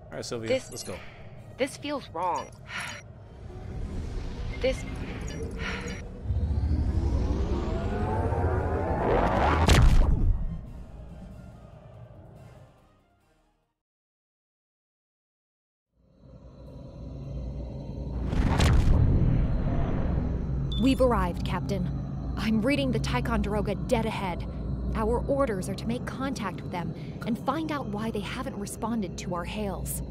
All right, Sylvia, let's go. This feels wrong. This... We've arrived, Captain. I'm reading the Ticonderoga dead ahead. Our orders are to make contact with them and find out why they haven't responded to our hails.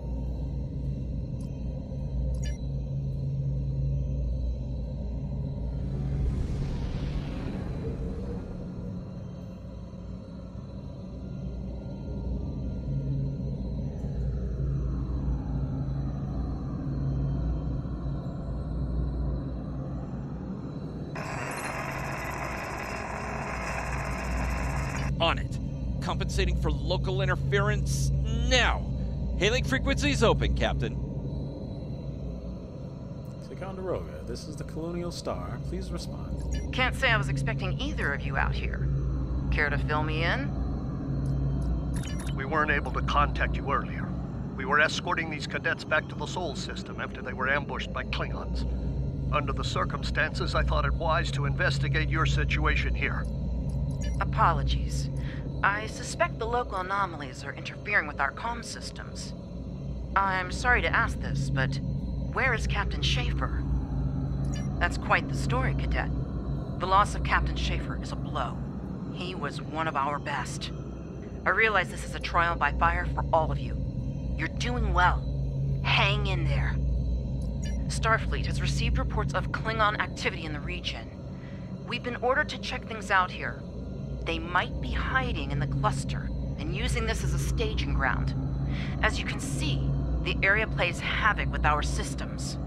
On it. Compensating for local interference now. Hailing frequencies open, Captain. Ticonderoga, this is the Colonial Star. Please respond. Can't say I was expecting either of you out here. Care to fill me in? We weren't able to contact you earlier. We were escorting these cadets back to the Sol system after they were ambushed by Klingons. Under the circumstances, I thought it wise to investigate your situation here. Apologies. I suspect the local anomalies are interfering with our comm systems. I'm sorry to ask this, but where is Captain Schaefer? That's quite the story, Cadet. The loss of Captain Schaefer is a blow. He was one of our best. I realize this is a trial by fire for all of you. You're doing well. Hang in there. Starfleet has received reports of Klingon activity in the region. We've been ordered to check things out here. They might be hiding in the cluster and using this as a staging ground. As you can see, the area plays havoc with our systems.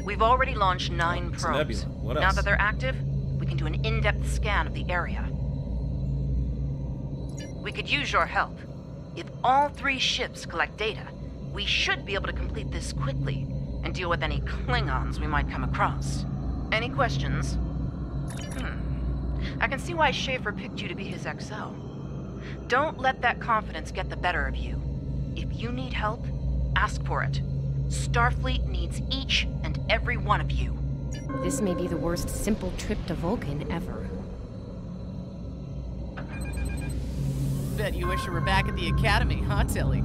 We've already launched 9 probes. What else? Now that they're active, we can do an in-depth scan of the area. We could use your help. If all 3 ships collect data, we should be able to complete this quickly and deal with any Klingons we might come across. Any questions? I can see why Schaefer picked you to be his XO. Don't let that confidence get the better of you. If you need help, ask for it. Starfleet needs each and every one of you. This may be the worst simple trip to Vulcan ever. Bet you wish you were back at the Academy, huh, Tilly?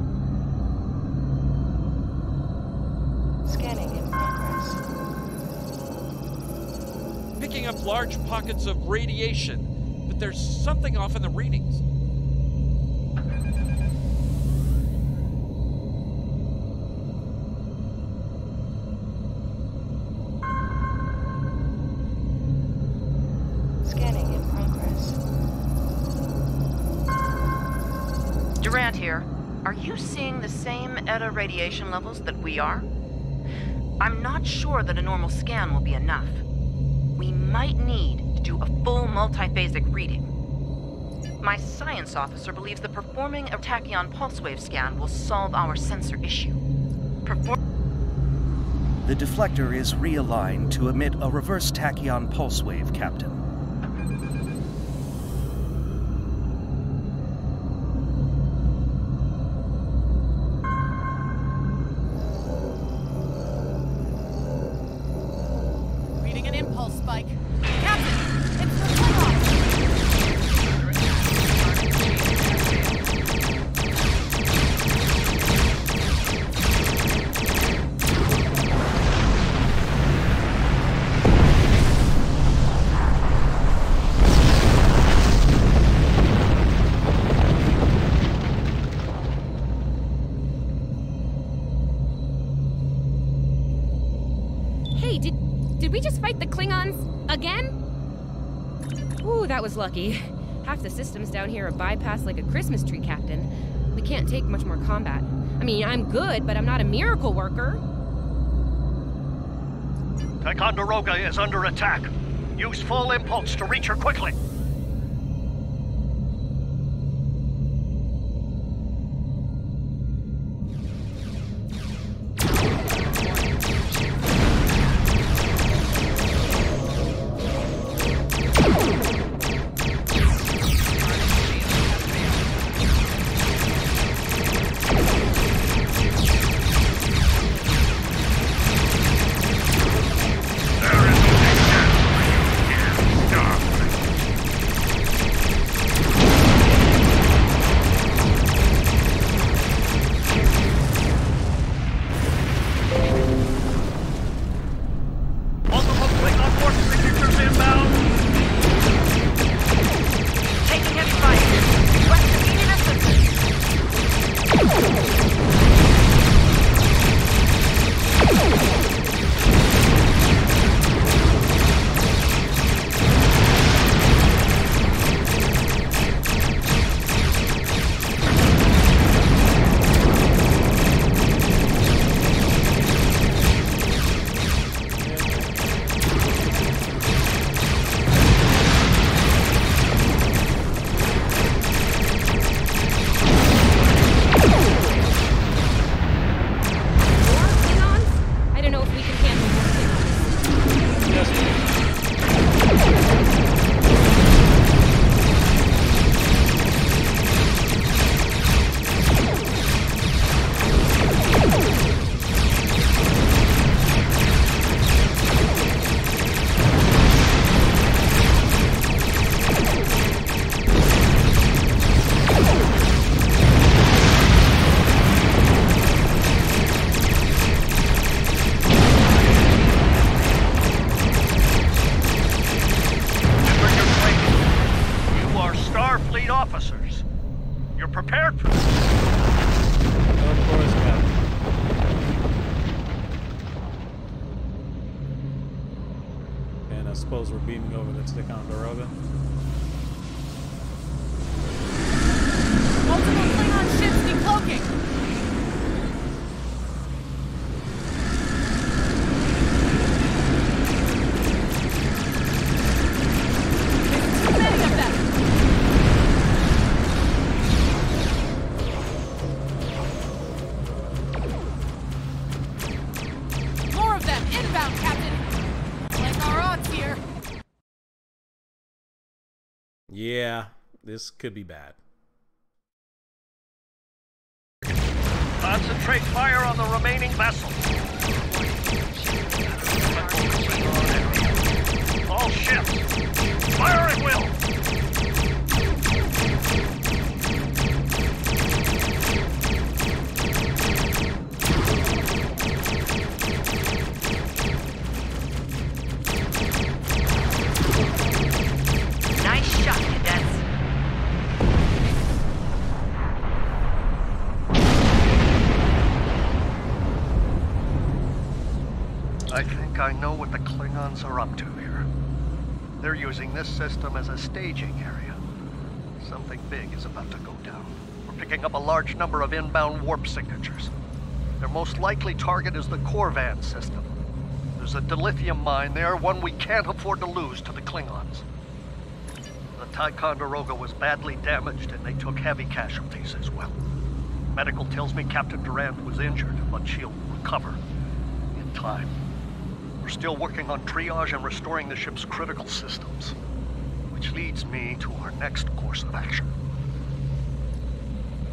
Scanning in progress. Picking up large pockets of radiation, but there's something off in the readings. Scanning in progress. Durant here. Are you seeing the same ETA radiation levels that we are? I'm not sure that a normal scan will be enough. We might need to do a full multiphasic reading. My science officer believes that performing a tachyon pulse wave scan will solve our sensor issue. The deflector is realigned to emit a reverse tachyon pulse wave, Captain. Reading an impulse spike. Captain, it's the Klingon! Hey, did we just fight the Klingons again? Ooh, that was lucky. Half the systems down here are bypassed like a Christmas tree, Captain. We can't take much more combat. I mean, I'm good, but I'm not a miracle worker. Ticonderoga is under attack. Use full impulse to reach her quickly. Starfleet officers. You're prepared for this. Of course, Captain. And I suppose we're beaming over to Ticonderoga. Multiple Klingon ships decloaking! Yeah, this could be bad. Concentrate fire on the remaining vessels. All ships, fire at will. Nice shot, cadets. I think I know what the Klingons are up to here. They're using this system as a staging area. Something big is about to go down. We're picking up a large number of inbound warp signatures. Their most likely target is the Corvan system. There's a dilithium mine there, one we can't afford to lose to the Klingons. The Ticonderoga was badly damaged and they took heavy casualties as well. Medical tells me Captain Durand was injured, but she'll recover in time. We're still working on triage and restoring the ship's critical systems, which leads me to our next course of action.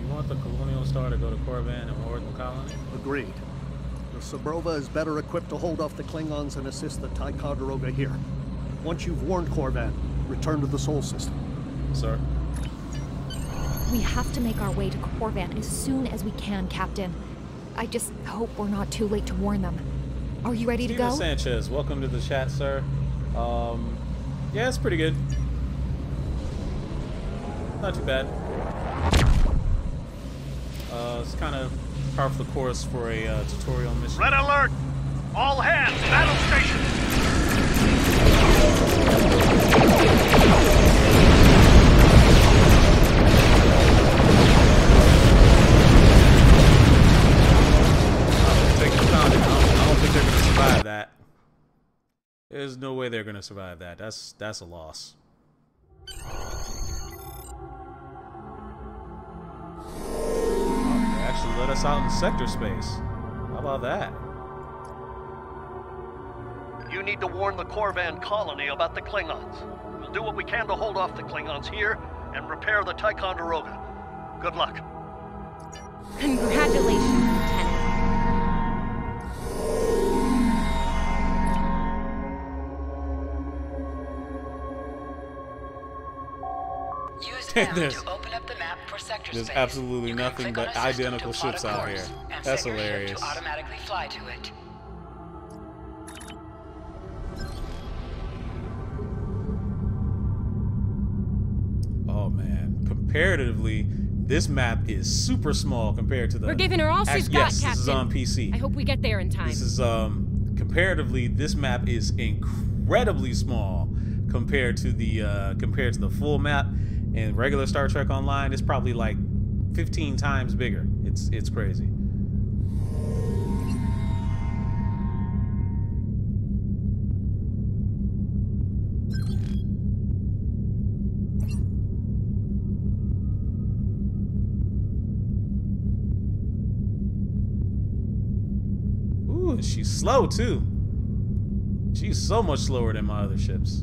You want the Colonial Star to go to Corvan and ward the colony? Agreed. The Sabrova is better equipped to hold off the Klingons and assist the Ticonderoga here. Once you've warned Corvan, return to the Sol system. Sir? We have to make our way to Corvan as soon as we can, Captain. I just hope we're not too late to warn them. Are you ready to go? Sanchez, welcome to the chat, sir. Yeah, it's pretty good. Not too bad. It's kind of par for the course for a tutorial mission. Red alert! All hands, battle station! I don't think they're gonna survive that. There's no way they're gonna survive that. That's a loss. They actually let us out in sector space. How about that? You need to warn the Corvan colony about the Klingons. We'll do what we can to hold off the Klingons here and repair the Ticonderoga. Good luck. Congratulations, Lieutenant. Use M to open up the map for sector There's space. absolutely nothing but identical ships out here. That's hilarious. To automatically fly to it. Oh man, comparatively, this map is super small compared to the. We're giving her all she's got, yes, Captain. This is on PC. I hope we get there in time. This is comparatively, this map is incredibly small compared to the full map. And regular Star Trek Online is probably like 15 times bigger. It's crazy. Ooh, and she's slow too. She's so much slower than my other ships.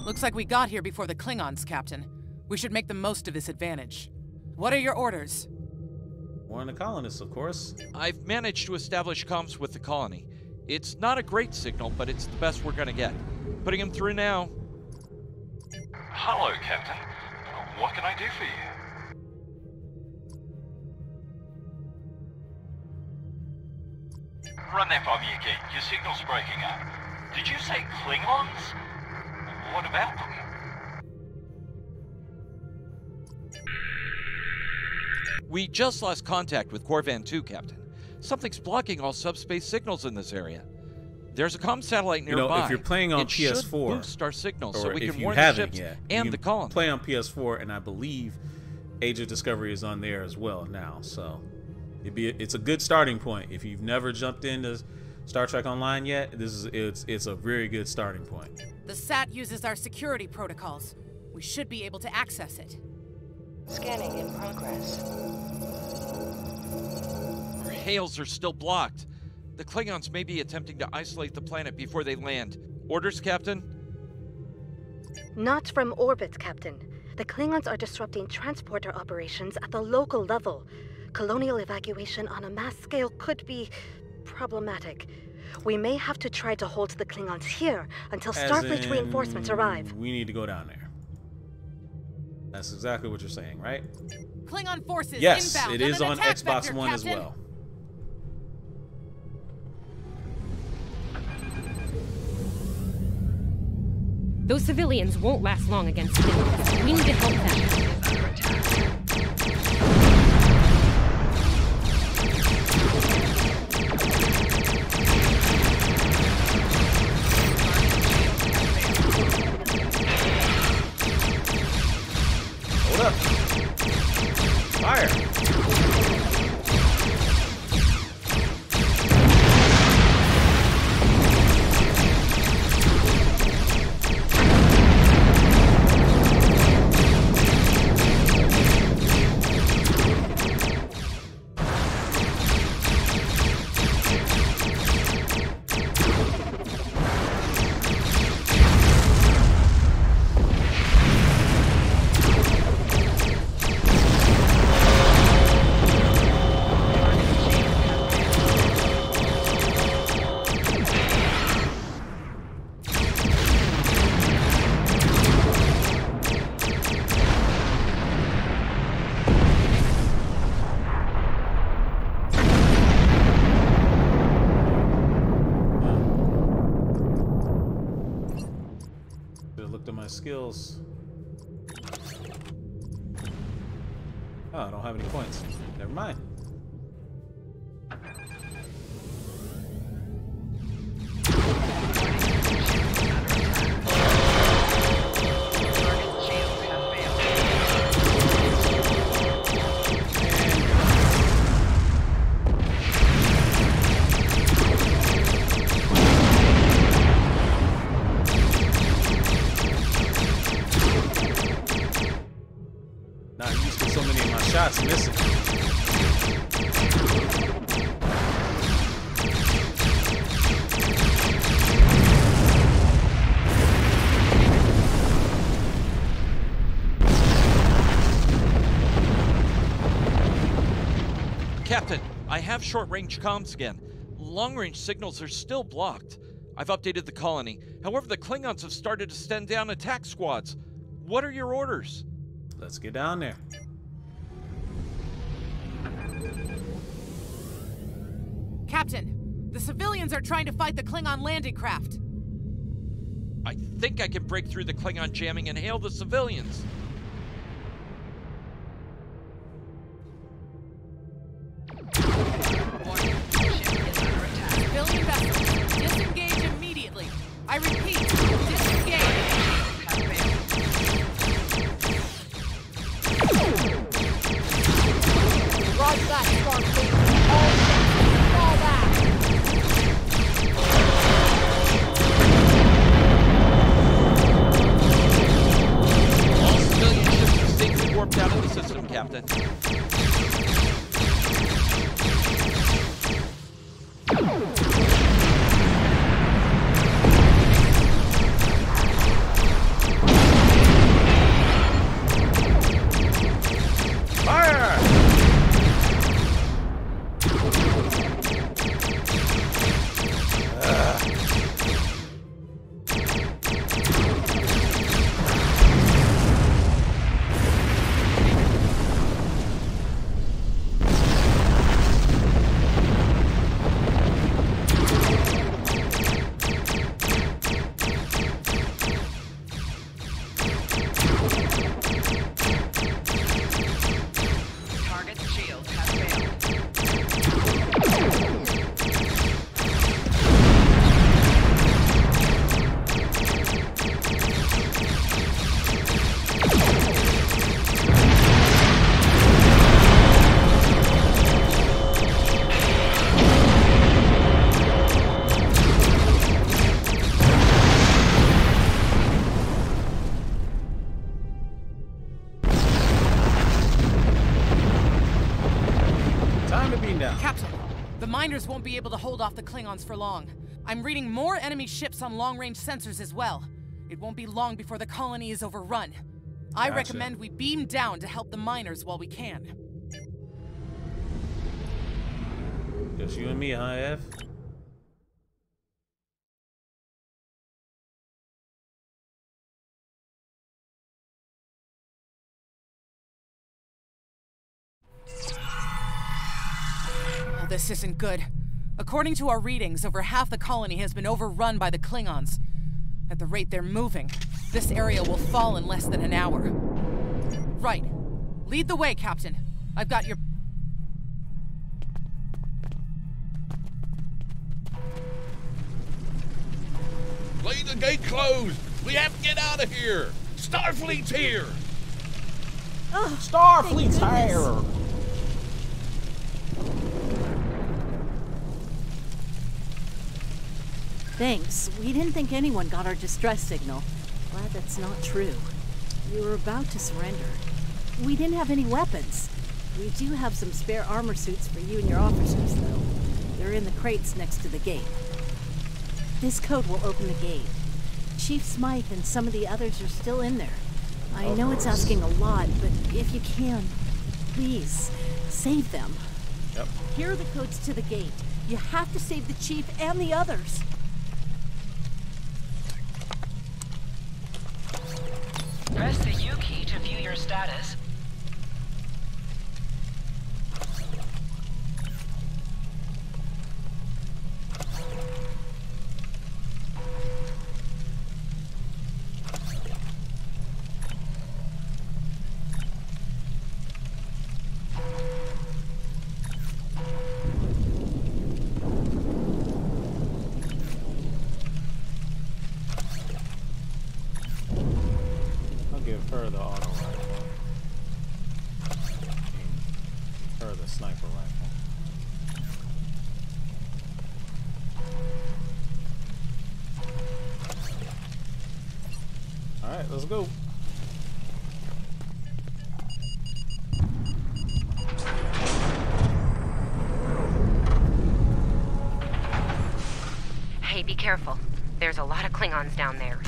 Looks like we got here before the Klingons, Captain. We should make the most of this advantage. What are your orders? Warn the colonists, of course. I've managed to establish comms with the colony. It's not a great signal, but it's the best we're gonna get. Putting him through now. Hello, Captain. What can I do for you? Run that by me again. Your signal's breaking up. Did you say Klingons? What about them? We just lost contact with Corvan 2, Captain. Something's blocking all subspace signals in this area. There's a comm satellite nearby. You know, if you're playing on it PS4, should boost our signals so we can if you warn the haven't ships yet, and the colony. Play on PS4, and I believe Age of Discovery is on there as well now. So it's a good starting point. If you've never jumped into Star Trek Online yet, it's a very good starting point. The SAT uses our security protocols. We should be able to access it. Scanning in progress. Our hails are still blocked. The Klingons may be attempting to isolate the planet before they land. Orders, Captain? Not from orbit, Captain. The Klingons are disrupting transporter operations at the local level. Colonial evacuation on a mass scale could be problematic. We may have to try to hold the Klingons here until Starfleet reinforcements arrive. We need to go down there. That's exactly what you're saying, right? Klingon forces yes, inbound. It is on Xbox vector, One Captain. as well. Those civilians won't last long against Klingons. We need to help them. Hold up. Fire. Skills. Oh, I don't have any points. Never mind. Shots missing. Captain, I have short-range comms again. Long-range signals are still blocked. I've updated the colony. However, the Klingons have started to send down attack squads. What are your orders? Let's get down there. Captain, the civilians are trying to fight the Klingon landing craft. I think I can break through the Klingon jamming and hail the civilians. Civilian vessels, disengage immediately. I repeat, disengage. Roger that, Starfleet. All ships, fall back. All civilian ships are safely warped out of the system, Captain. miners won't be able to hold off the Klingons for long. I'm reading more enemy ships on long-range sensors as well. It won't be long before the colony is overrun. I recommend we beam down to help the miners while we can. Just you and me, huh, F? Oh, this isn't good. According to our readings, over half the colony has been overrun by the Klingons. At the rate they're moving, this area will fall in less than an hour. Right. Lead the way, Captain. I've got your... Leave the gate closed! We have to get out of here! Starfleet's here! Starfleet's here! Thanks. We didn't think anyone got our distress signal. Glad that's not true. We were about to surrender. We didn't have any weapons. We do have some spare armor suits for you and your officers, though. They're in the crates next to the gate. This code will open the gate. Chief Smythe and some of the others are still in there. I know it's asking a lot, but if you can, please, save them. Yep. Here are the codes to the gate. You have to save the Chief and the others. Press the U key to view your status. Give her the auto rifle. Give her the sniper rifle. Alright, let's go. Hey, be careful. There's a lot of Klingons down there.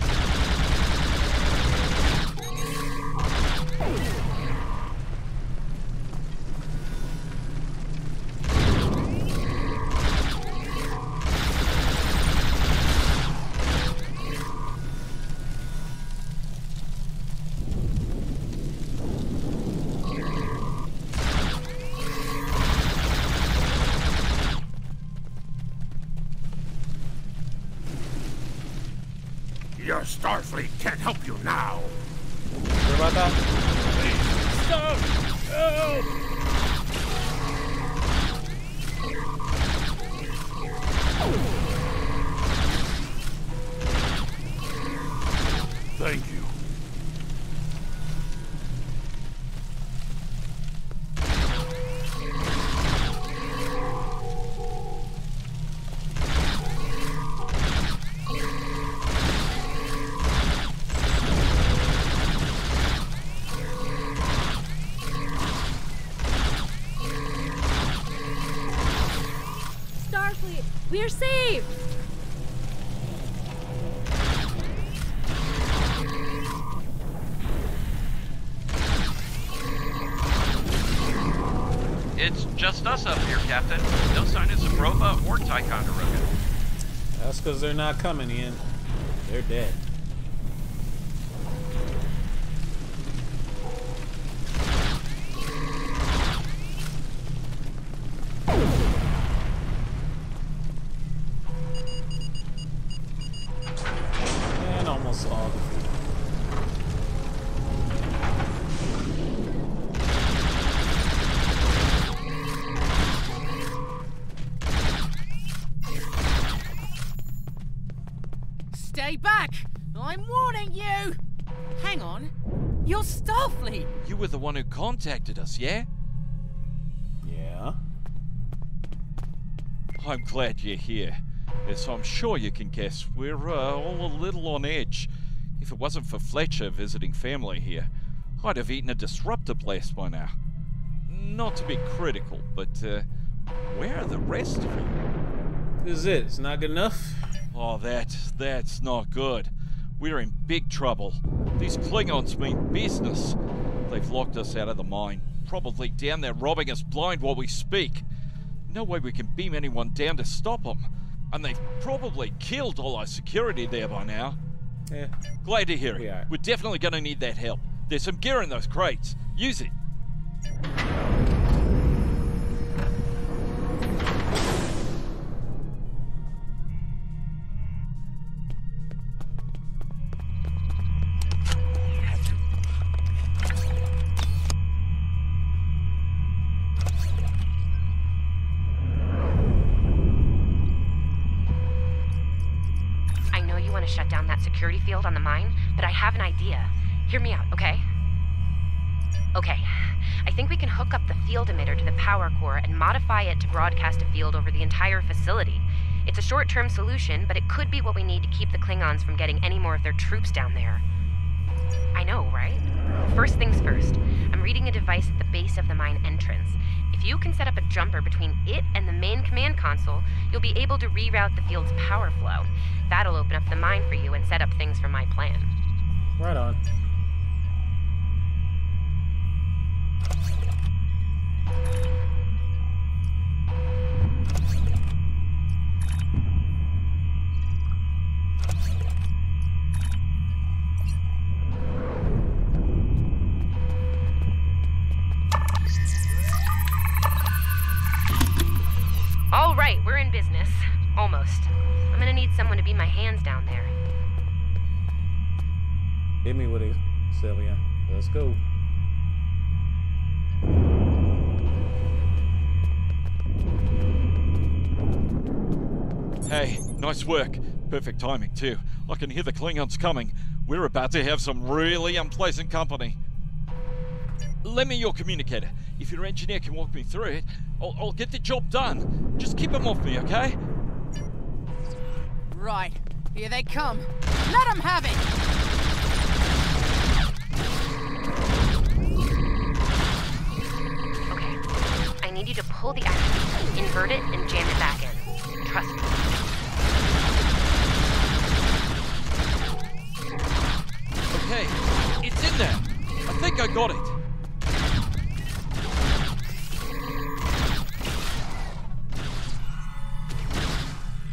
Your Starfleet can't help you now. Sure about that? Please, stop! Help! Thank you. Starfleet, we're saved! It's just us up here, Captain. No sign of Zabrova or Ticonderoga. That's because they're not coming, Ian. They're dead. And almost all defeated. Stay back! I'm warning you! Hang on. You're Starfleet! You were the one who contacted us, yeah? Yeah. I'm glad you're here. As I'm sure you can guess, we're all a little on edge. If it wasn't for Fletcher visiting family here, I'd have eaten a disruptor blast by now. Not to be critical, but Where are the rest of them? This is it. It's not good enough? Oh, that's not good. We're in big trouble. These Klingons mean business. They've locked us out of the mine. Probably down there robbing us blind while we speak. No way we can beam anyone down to stop them. And they've probably killed all our security there by now. Yeah. Glad to hear it. We're definitely going to need that help. There's some gear in those crates. Use it. Shut down that security field on the mine, but I have an idea. Hear me out, okay? Okay, I think we can hook up the field emitter to the power core and modify it to broadcast a field over the entire facility. It's a short-term solution, but it could be what we need to keep the Klingons from getting any more of their troops down there. I know, right? First things first, I'm reading a device at the base of the mine entrance. If you can set up a jumper between it and the main command console, you'll be able to reroute the field's power flow. That'll open up the mine for you and set up things for my plan. Right on. All right, we're in business. Almost. I'm gonna need someone to be my hands down there. Hit me with it, Sylvia. Let's go. Hey, nice work. Perfect timing, too. I can hear the Klingons coming. We're about to have some really unpleasant company. Lend me your communicator. If your engineer can walk me through it, I'll get the job done. Just keep them off me, okay? Right. Here they come. Let them have it! Okay. I need you to pull the activator, invert it, and jam it back in. Trust me. Okay, it's in there. I think I got it.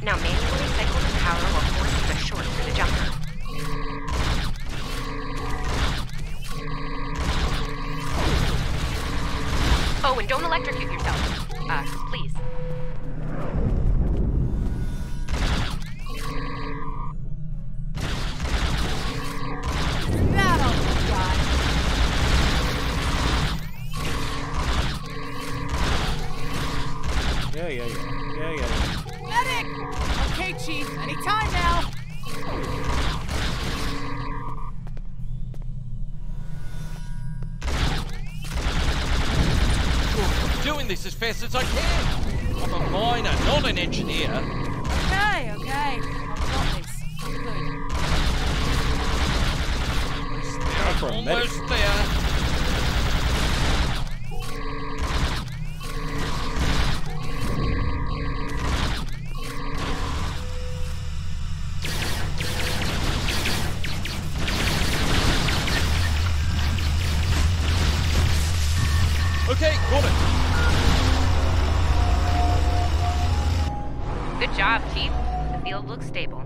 Now manually cycle the power while forcing the short through the jumper. Oh, and don't electrocute yourself. Please. Yeah. Medic! Okay, Chief. Anytime now. I'm doing this as fast as I can. I'm a miner, not an engineer. Okay. I've got this. I'm good. Almost there. Okay, got it. Good job, Chief. The field looks stable.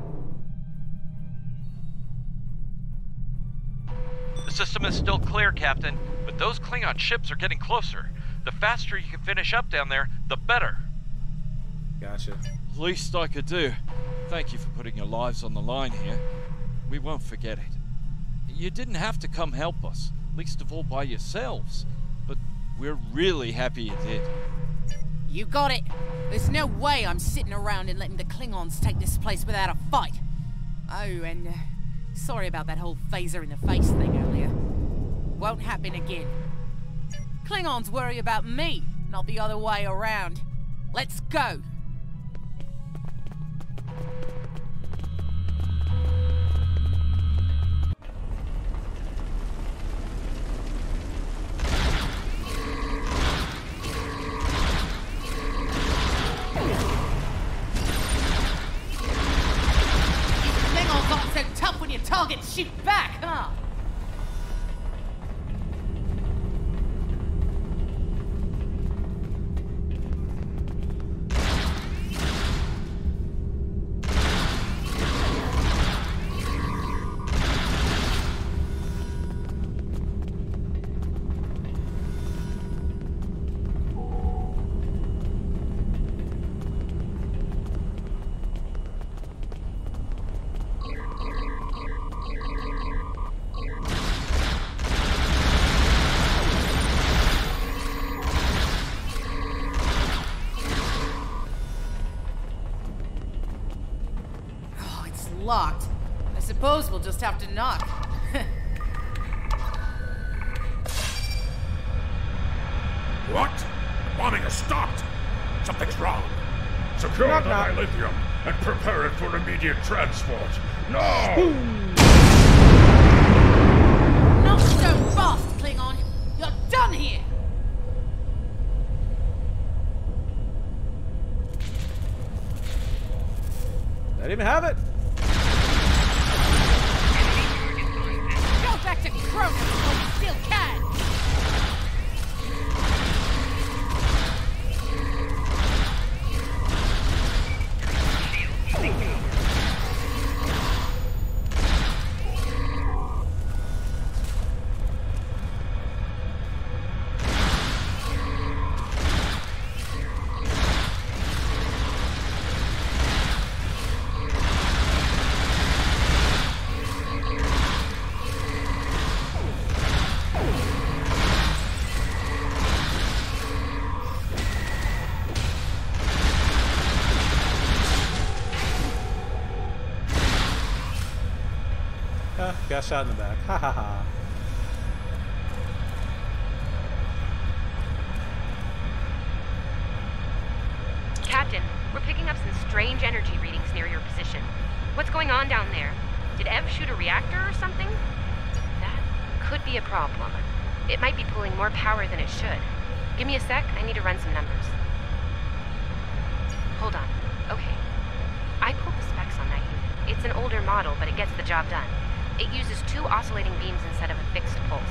The system is still clear, Captain, but those Klingon ships are getting closer. The faster you can finish up down there, the better. Gotcha. Least I could do. Thank you for putting your lives on the line here. We won't forget it. You didn't have to come help us, least of all by yourselves. But we're really happy you did. You got it. There's no way I'm sitting around and letting the Klingons take this place without a fight. Oh, and sorry about that whole phaser in the face thing earlier. Won't happen again. Klingons worry about me, not the other way around. Let's go. suppose we'll just have to knock. What? The bombing has stopped. Something's wrong. Secure Knock, the knock. dilithium and prepare it for immediate transport. Now! Not so fast, Klingon. You're done here. Let him have it. Go back to Kronos while you still can. Got shot in the back. Ha ha ha. Captain, we're picking up some strange energy readings near your position. What's going on down there? Did Ev shoot a reactor or something? That could be a problem. It might be pulling more power than it should. Give me a sec, I need to run some numbers. Hold on. Okay. I pulled the specs on that unit. It's an older model, but it gets the job done. It uses 2 oscillating beams instead of a fixed pulse.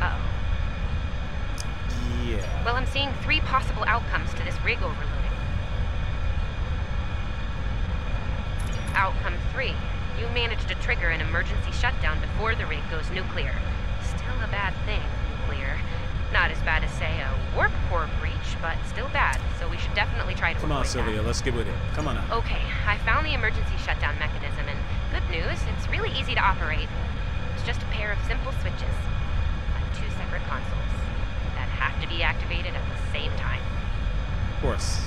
Uh-oh. Yeah. Well, I'm seeing 3 possible outcomes to this rig overloading. Outcome 3. You managed to trigger an emergency shutdown before the rig goes nuclear. Still a bad thing, nuclear. Not as bad as, say, a warp core breach, but still bad, so we should definitely try to Come on, avoid Sylvia, let's get with it. Come on now. Okay, I found the emergency shutdown mechanism, and good news, it's really easy to operate. It's just a pair of simple switches on 2 separate consoles that have to be activated at the same time. Of course.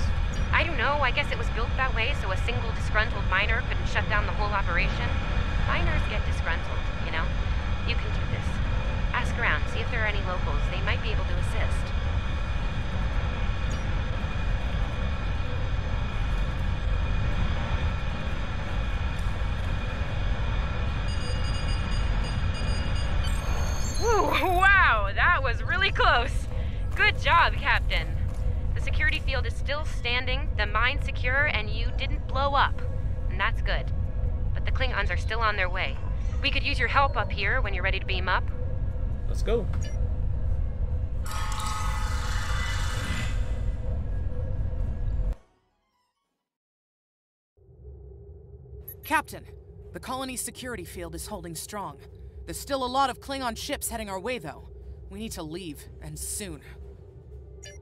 I don't know, I guess it was built that way so a single disgruntled miner couldn't shut down the whole operation. Miners get disgruntled, you know? You can do this. Ask around, see if there are any locals. They might be able to assist. Whew, wow, that was really close. Good job, Captain. The security field is still standing, the mine's secure, and you didn't blow up. And that's good. But the Klingons are still on their way. We could use your help up here when you're ready to beam up. Let's go. Captain, the colony's security field is holding strong. There's still a lot of Klingon ships heading our way, though. We need to leave, and soon.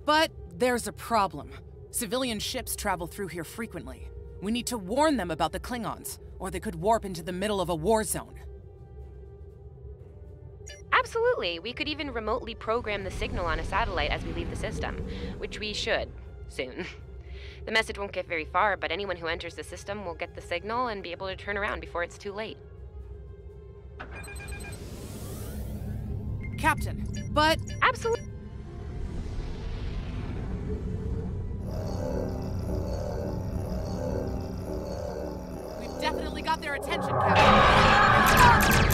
But there's a problem. Civilian ships travel through here frequently. We need to warn them about the Klingons, or they could warp into the middle of a war zone. Absolutely. We could even remotely program the signal on a satellite as we leave the system, which we should, soon. The message won't get very far, but anyone who enters the system will get the signal and be able to turn around before it's too late. Captain, but... Absolutely. We've definitely got their attention, Captain.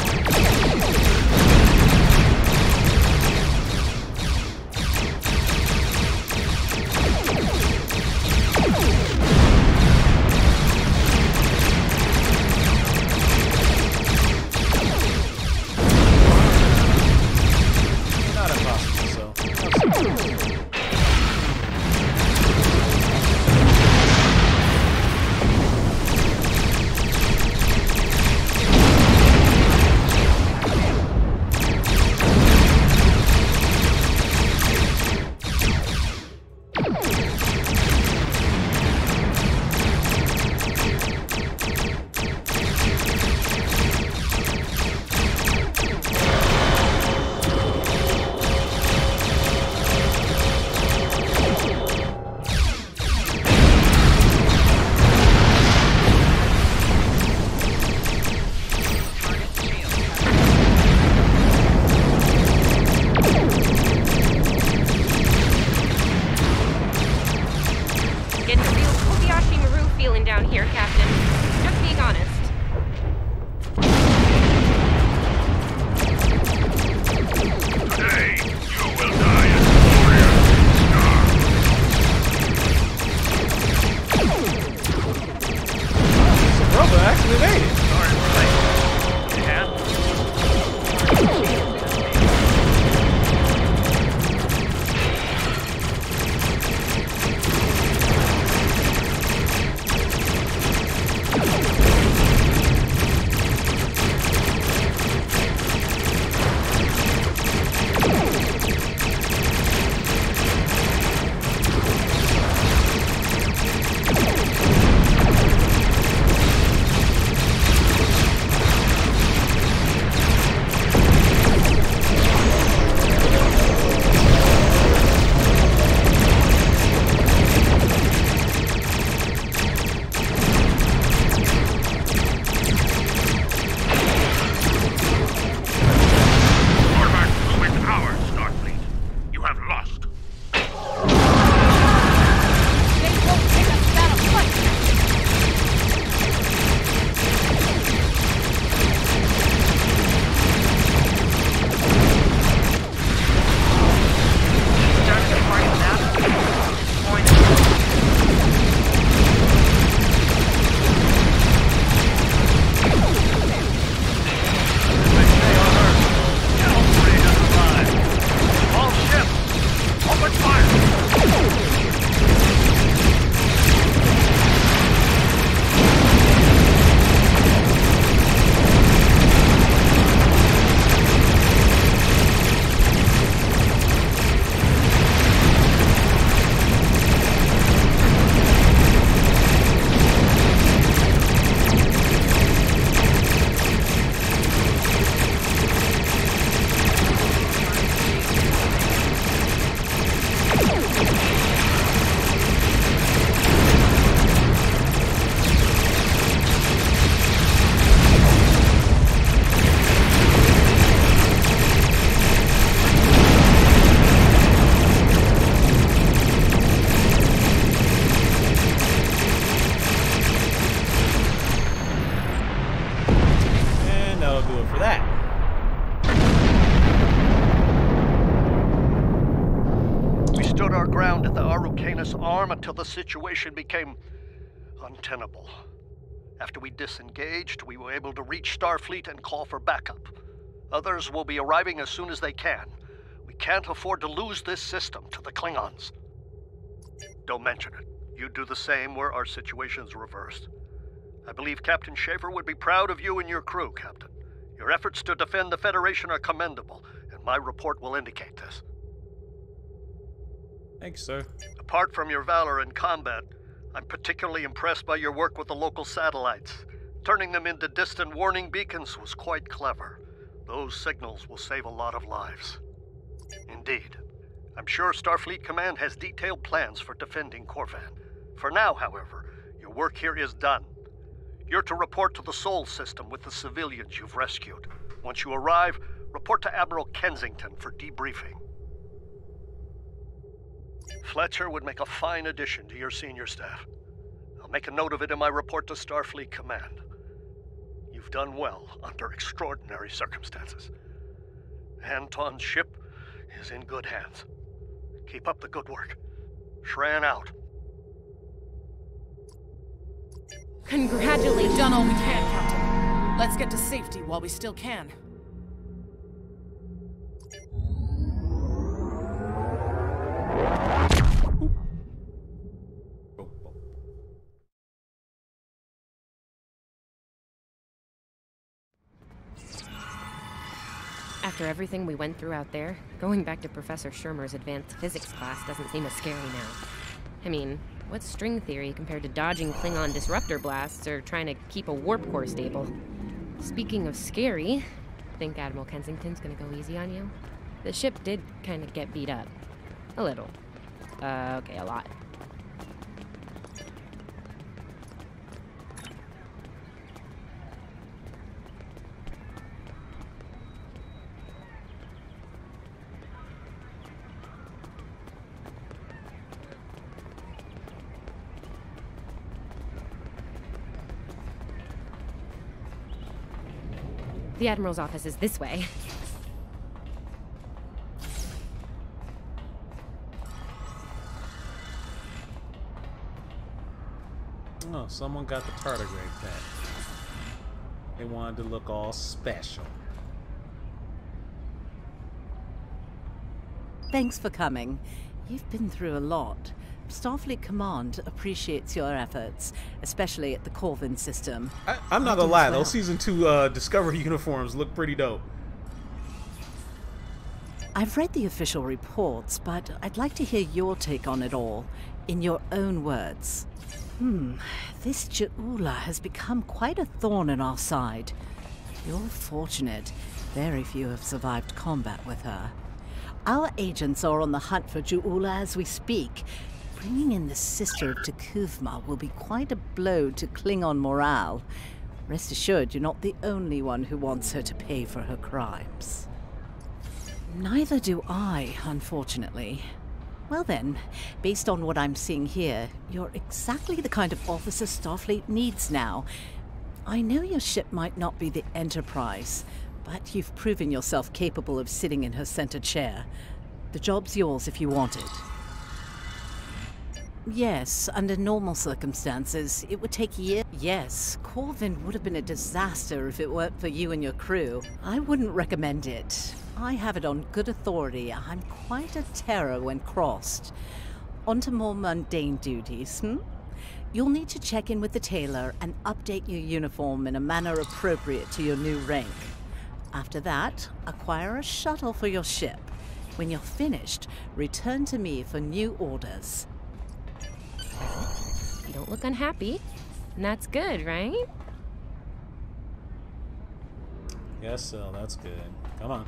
Not impossible, so. our ground at the Araucanus Arm until the situation became untenable. After we disengaged, we were able to reach Starfleet and call for backup. Others will be arriving as soon as they can. We can't afford to lose this system to the Klingons. Don't mention it. You do the same where our situation's reversed. I believe Captain Schaefer would be proud of you and your crew, Captain. Your efforts to defend the Federation are commendable, and my report will indicate this. Thanks, sir. Apart from your valor in combat, I'm particularly impressed by your work with the local satellites. Turning them into distant warning beacons was quite clever. Those signals will save a lot of lives. Indeed. I'm sure Starfleet Command has detailed plans for defending Corvan. For now, however, your work here is done. You're to report to the Sol system with the civilians you've rescued. Once you arrive, report to Admiral Kensington for debriefing. Fletcher would make a fine addition to your senior staff. I'll make a note of it in my report to Starfleet Command. You've done well under extraordinary circumstances. Anton's ship is in good hands. Keep up the good work. Shran out. Congratulations. We've done all we can, Captain. Let's get to safety while we still can. After everything we went through out there, going back to Professor Schirmer's advanced physics class doesn't seem as scary now. I mean, what's string theory compared to dodging Klingon disruptor blasts or trying to keep a warp core stable? Speaking of scary, think Admiral Kensington's gonna go easy on you? The ship did kind of get beat up. A little. Okay, a lot. The Admiral's office is this way. Oh, someone got the tardigrade back. They wanted to look all special. Thanks for coming. You've been through a lot. Starfleet Command appreciates your efforts, especially at the Corvan system. I'm not gonna lie, those Season 2 Discovery uniforms look pretty dope. I've read the official reports, but I'd like to hear your take on it all, in your own words. This Ju'ula has become quite a thorn in our side. You're fortunate. Very few have survived combat with her. Our agents are on the hunt for Ju'ula as we speak. Bringing in the sister of T'Kuvma will be quite a blow to Klingon morale. Rest assured, you're not the only one who wants her to pay for her crimes. Neither do I, unfortunately. Well then, based on what I'm seeing here, you're exactly the kind of officer Starfleet needs now. I know your ship might not be the Enterprise, but you've proven yourself capable of sitting in her center chair. The job's yours if you want it. Yes, under normal circumstances, it would take years. Yes, Corvan would have been a disaster if it weren't for you and your crew. I wouldn't recommend it. I have it on good authority. I'm quite a terror when crossed. On to more mundane duties, You'll need to check in with the tailor and update your uniform in a manner appropriate to your new rank. After that, acquire a shuttle for your ship. When you're finished, return to me for new orders. You don't look unhappy. And that's good, right? Yes, so that's good. Come on.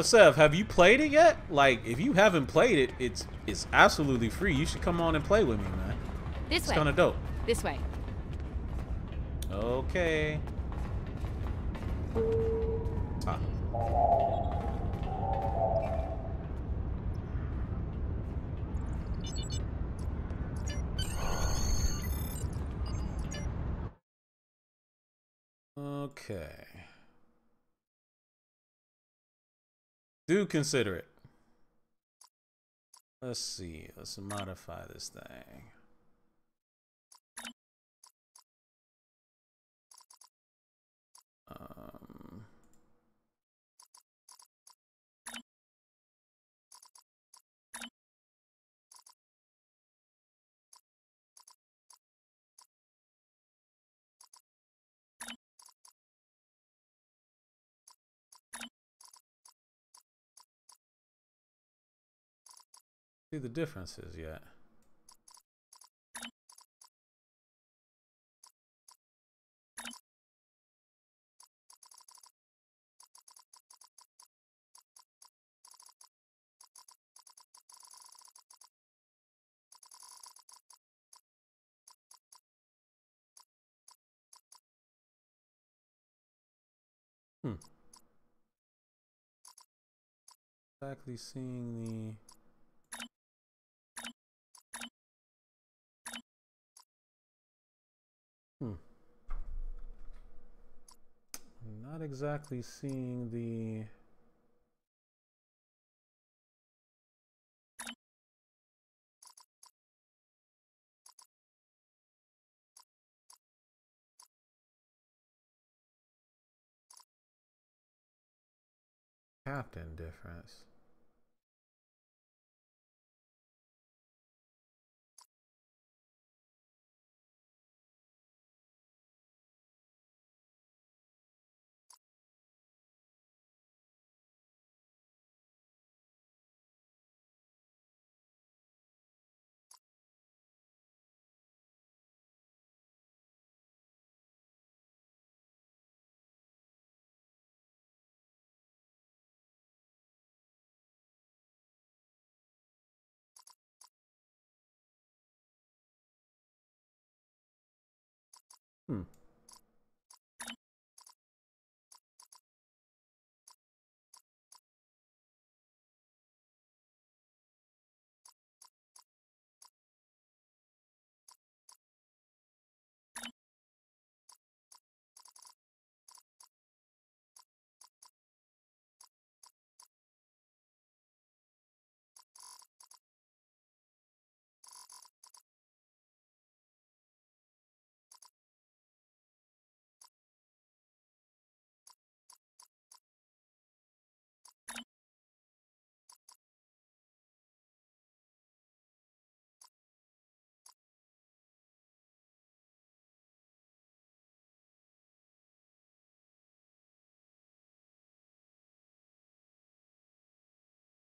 Sev, have you played it yet? Like, if you haven't played it, it's absolutely free. You should come on and play with me, man. This way. It's kind of dope. This way. Okay. Ah. Okay. Do consider it. Let's see. Let's modify this thing. See the differences yet. Exactly seeing the not exactly seeing the captain difference.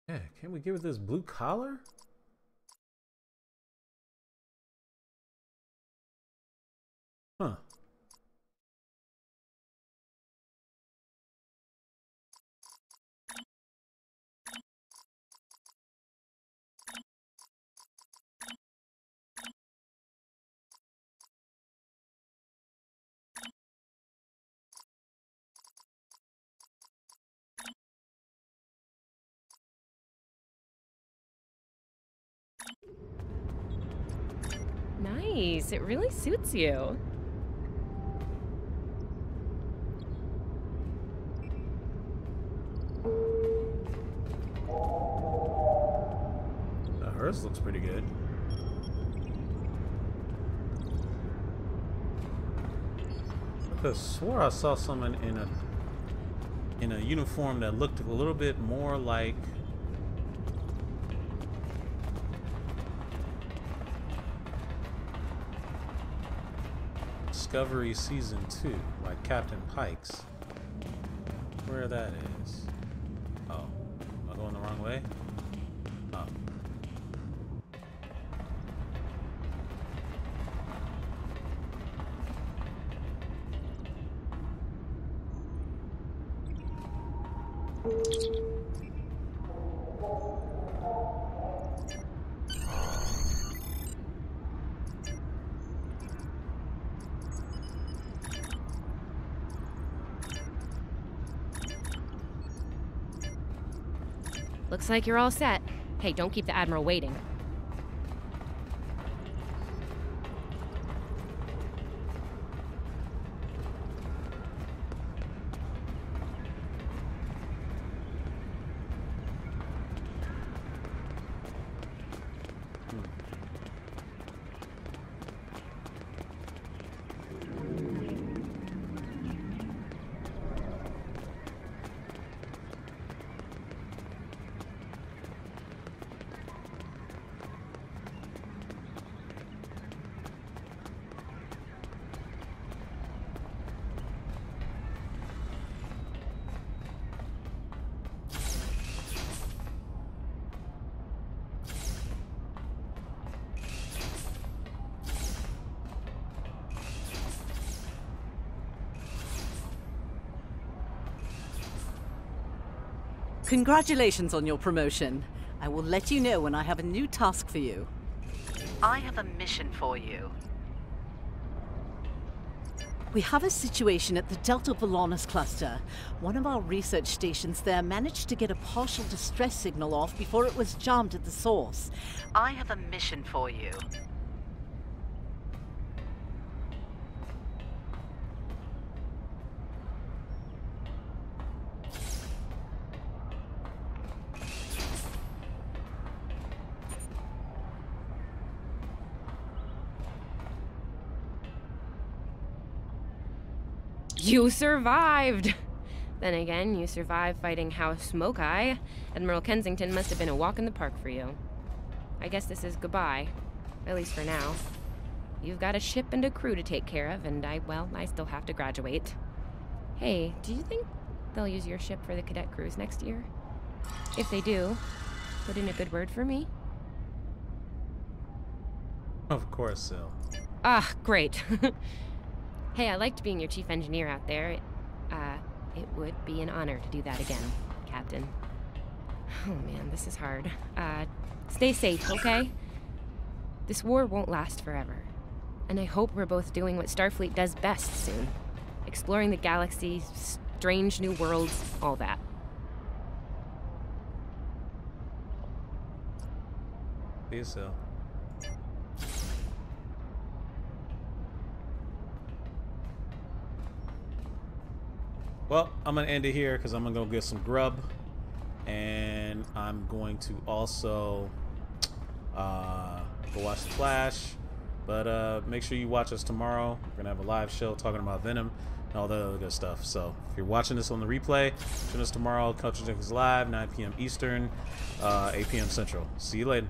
Yeah, can we give it this blue collar? Huh. Nice. It really suits you. Hers looks pretty good. I could have swore I saw someone in a uniform that looked a little bit more like Discovery Season 2, like Captain Pike's. Where that is. Oh, am I going the wrong way? Oh. Looks like you're all set. Hey, don't keep the Admiral waiting. Congratulations on your promotion. I will let you know when I have a new task for you. I have a mission for you. We have a situation at the Delta Volanus cluster. One of our research stations there managed to get a partial distress signal off before it was jammed at the source. I have a mission for you. You survived! Then again, you survived fighting House Smoke Eye. Admiral Kensington must have been a walk in the park for you. I guess this is goodbye. At least for now. You've got a ship and a crew to take care of, and I still have to graduate. Hey, do you think they'll use your ship for the cadet cruise next year? If they do, put in a good word for me. Of course, Sil. Ah, great. Hey, I liked being your chief engineer out there. It would be an honor to do that again, Captain. Oh man, this is hard. Stay safe, okay? This war won't last forever. And I hope we're both doing what Starfleet does best soon. Exploring the galaxy, strange new worlds, all that. See you, Sil. Well, I'm going to end it here because I'm going to go get some grub. And I'm going to also go watch The Flash. But make sure you watch us tomorrow. We're going to have a live show talking about Venom and all that other good stuff. So if you're watching this on the replay, join us tomorrow. Culture Junkies Live, 9 p.m. Eastern, 8 p.m. Central. See you later.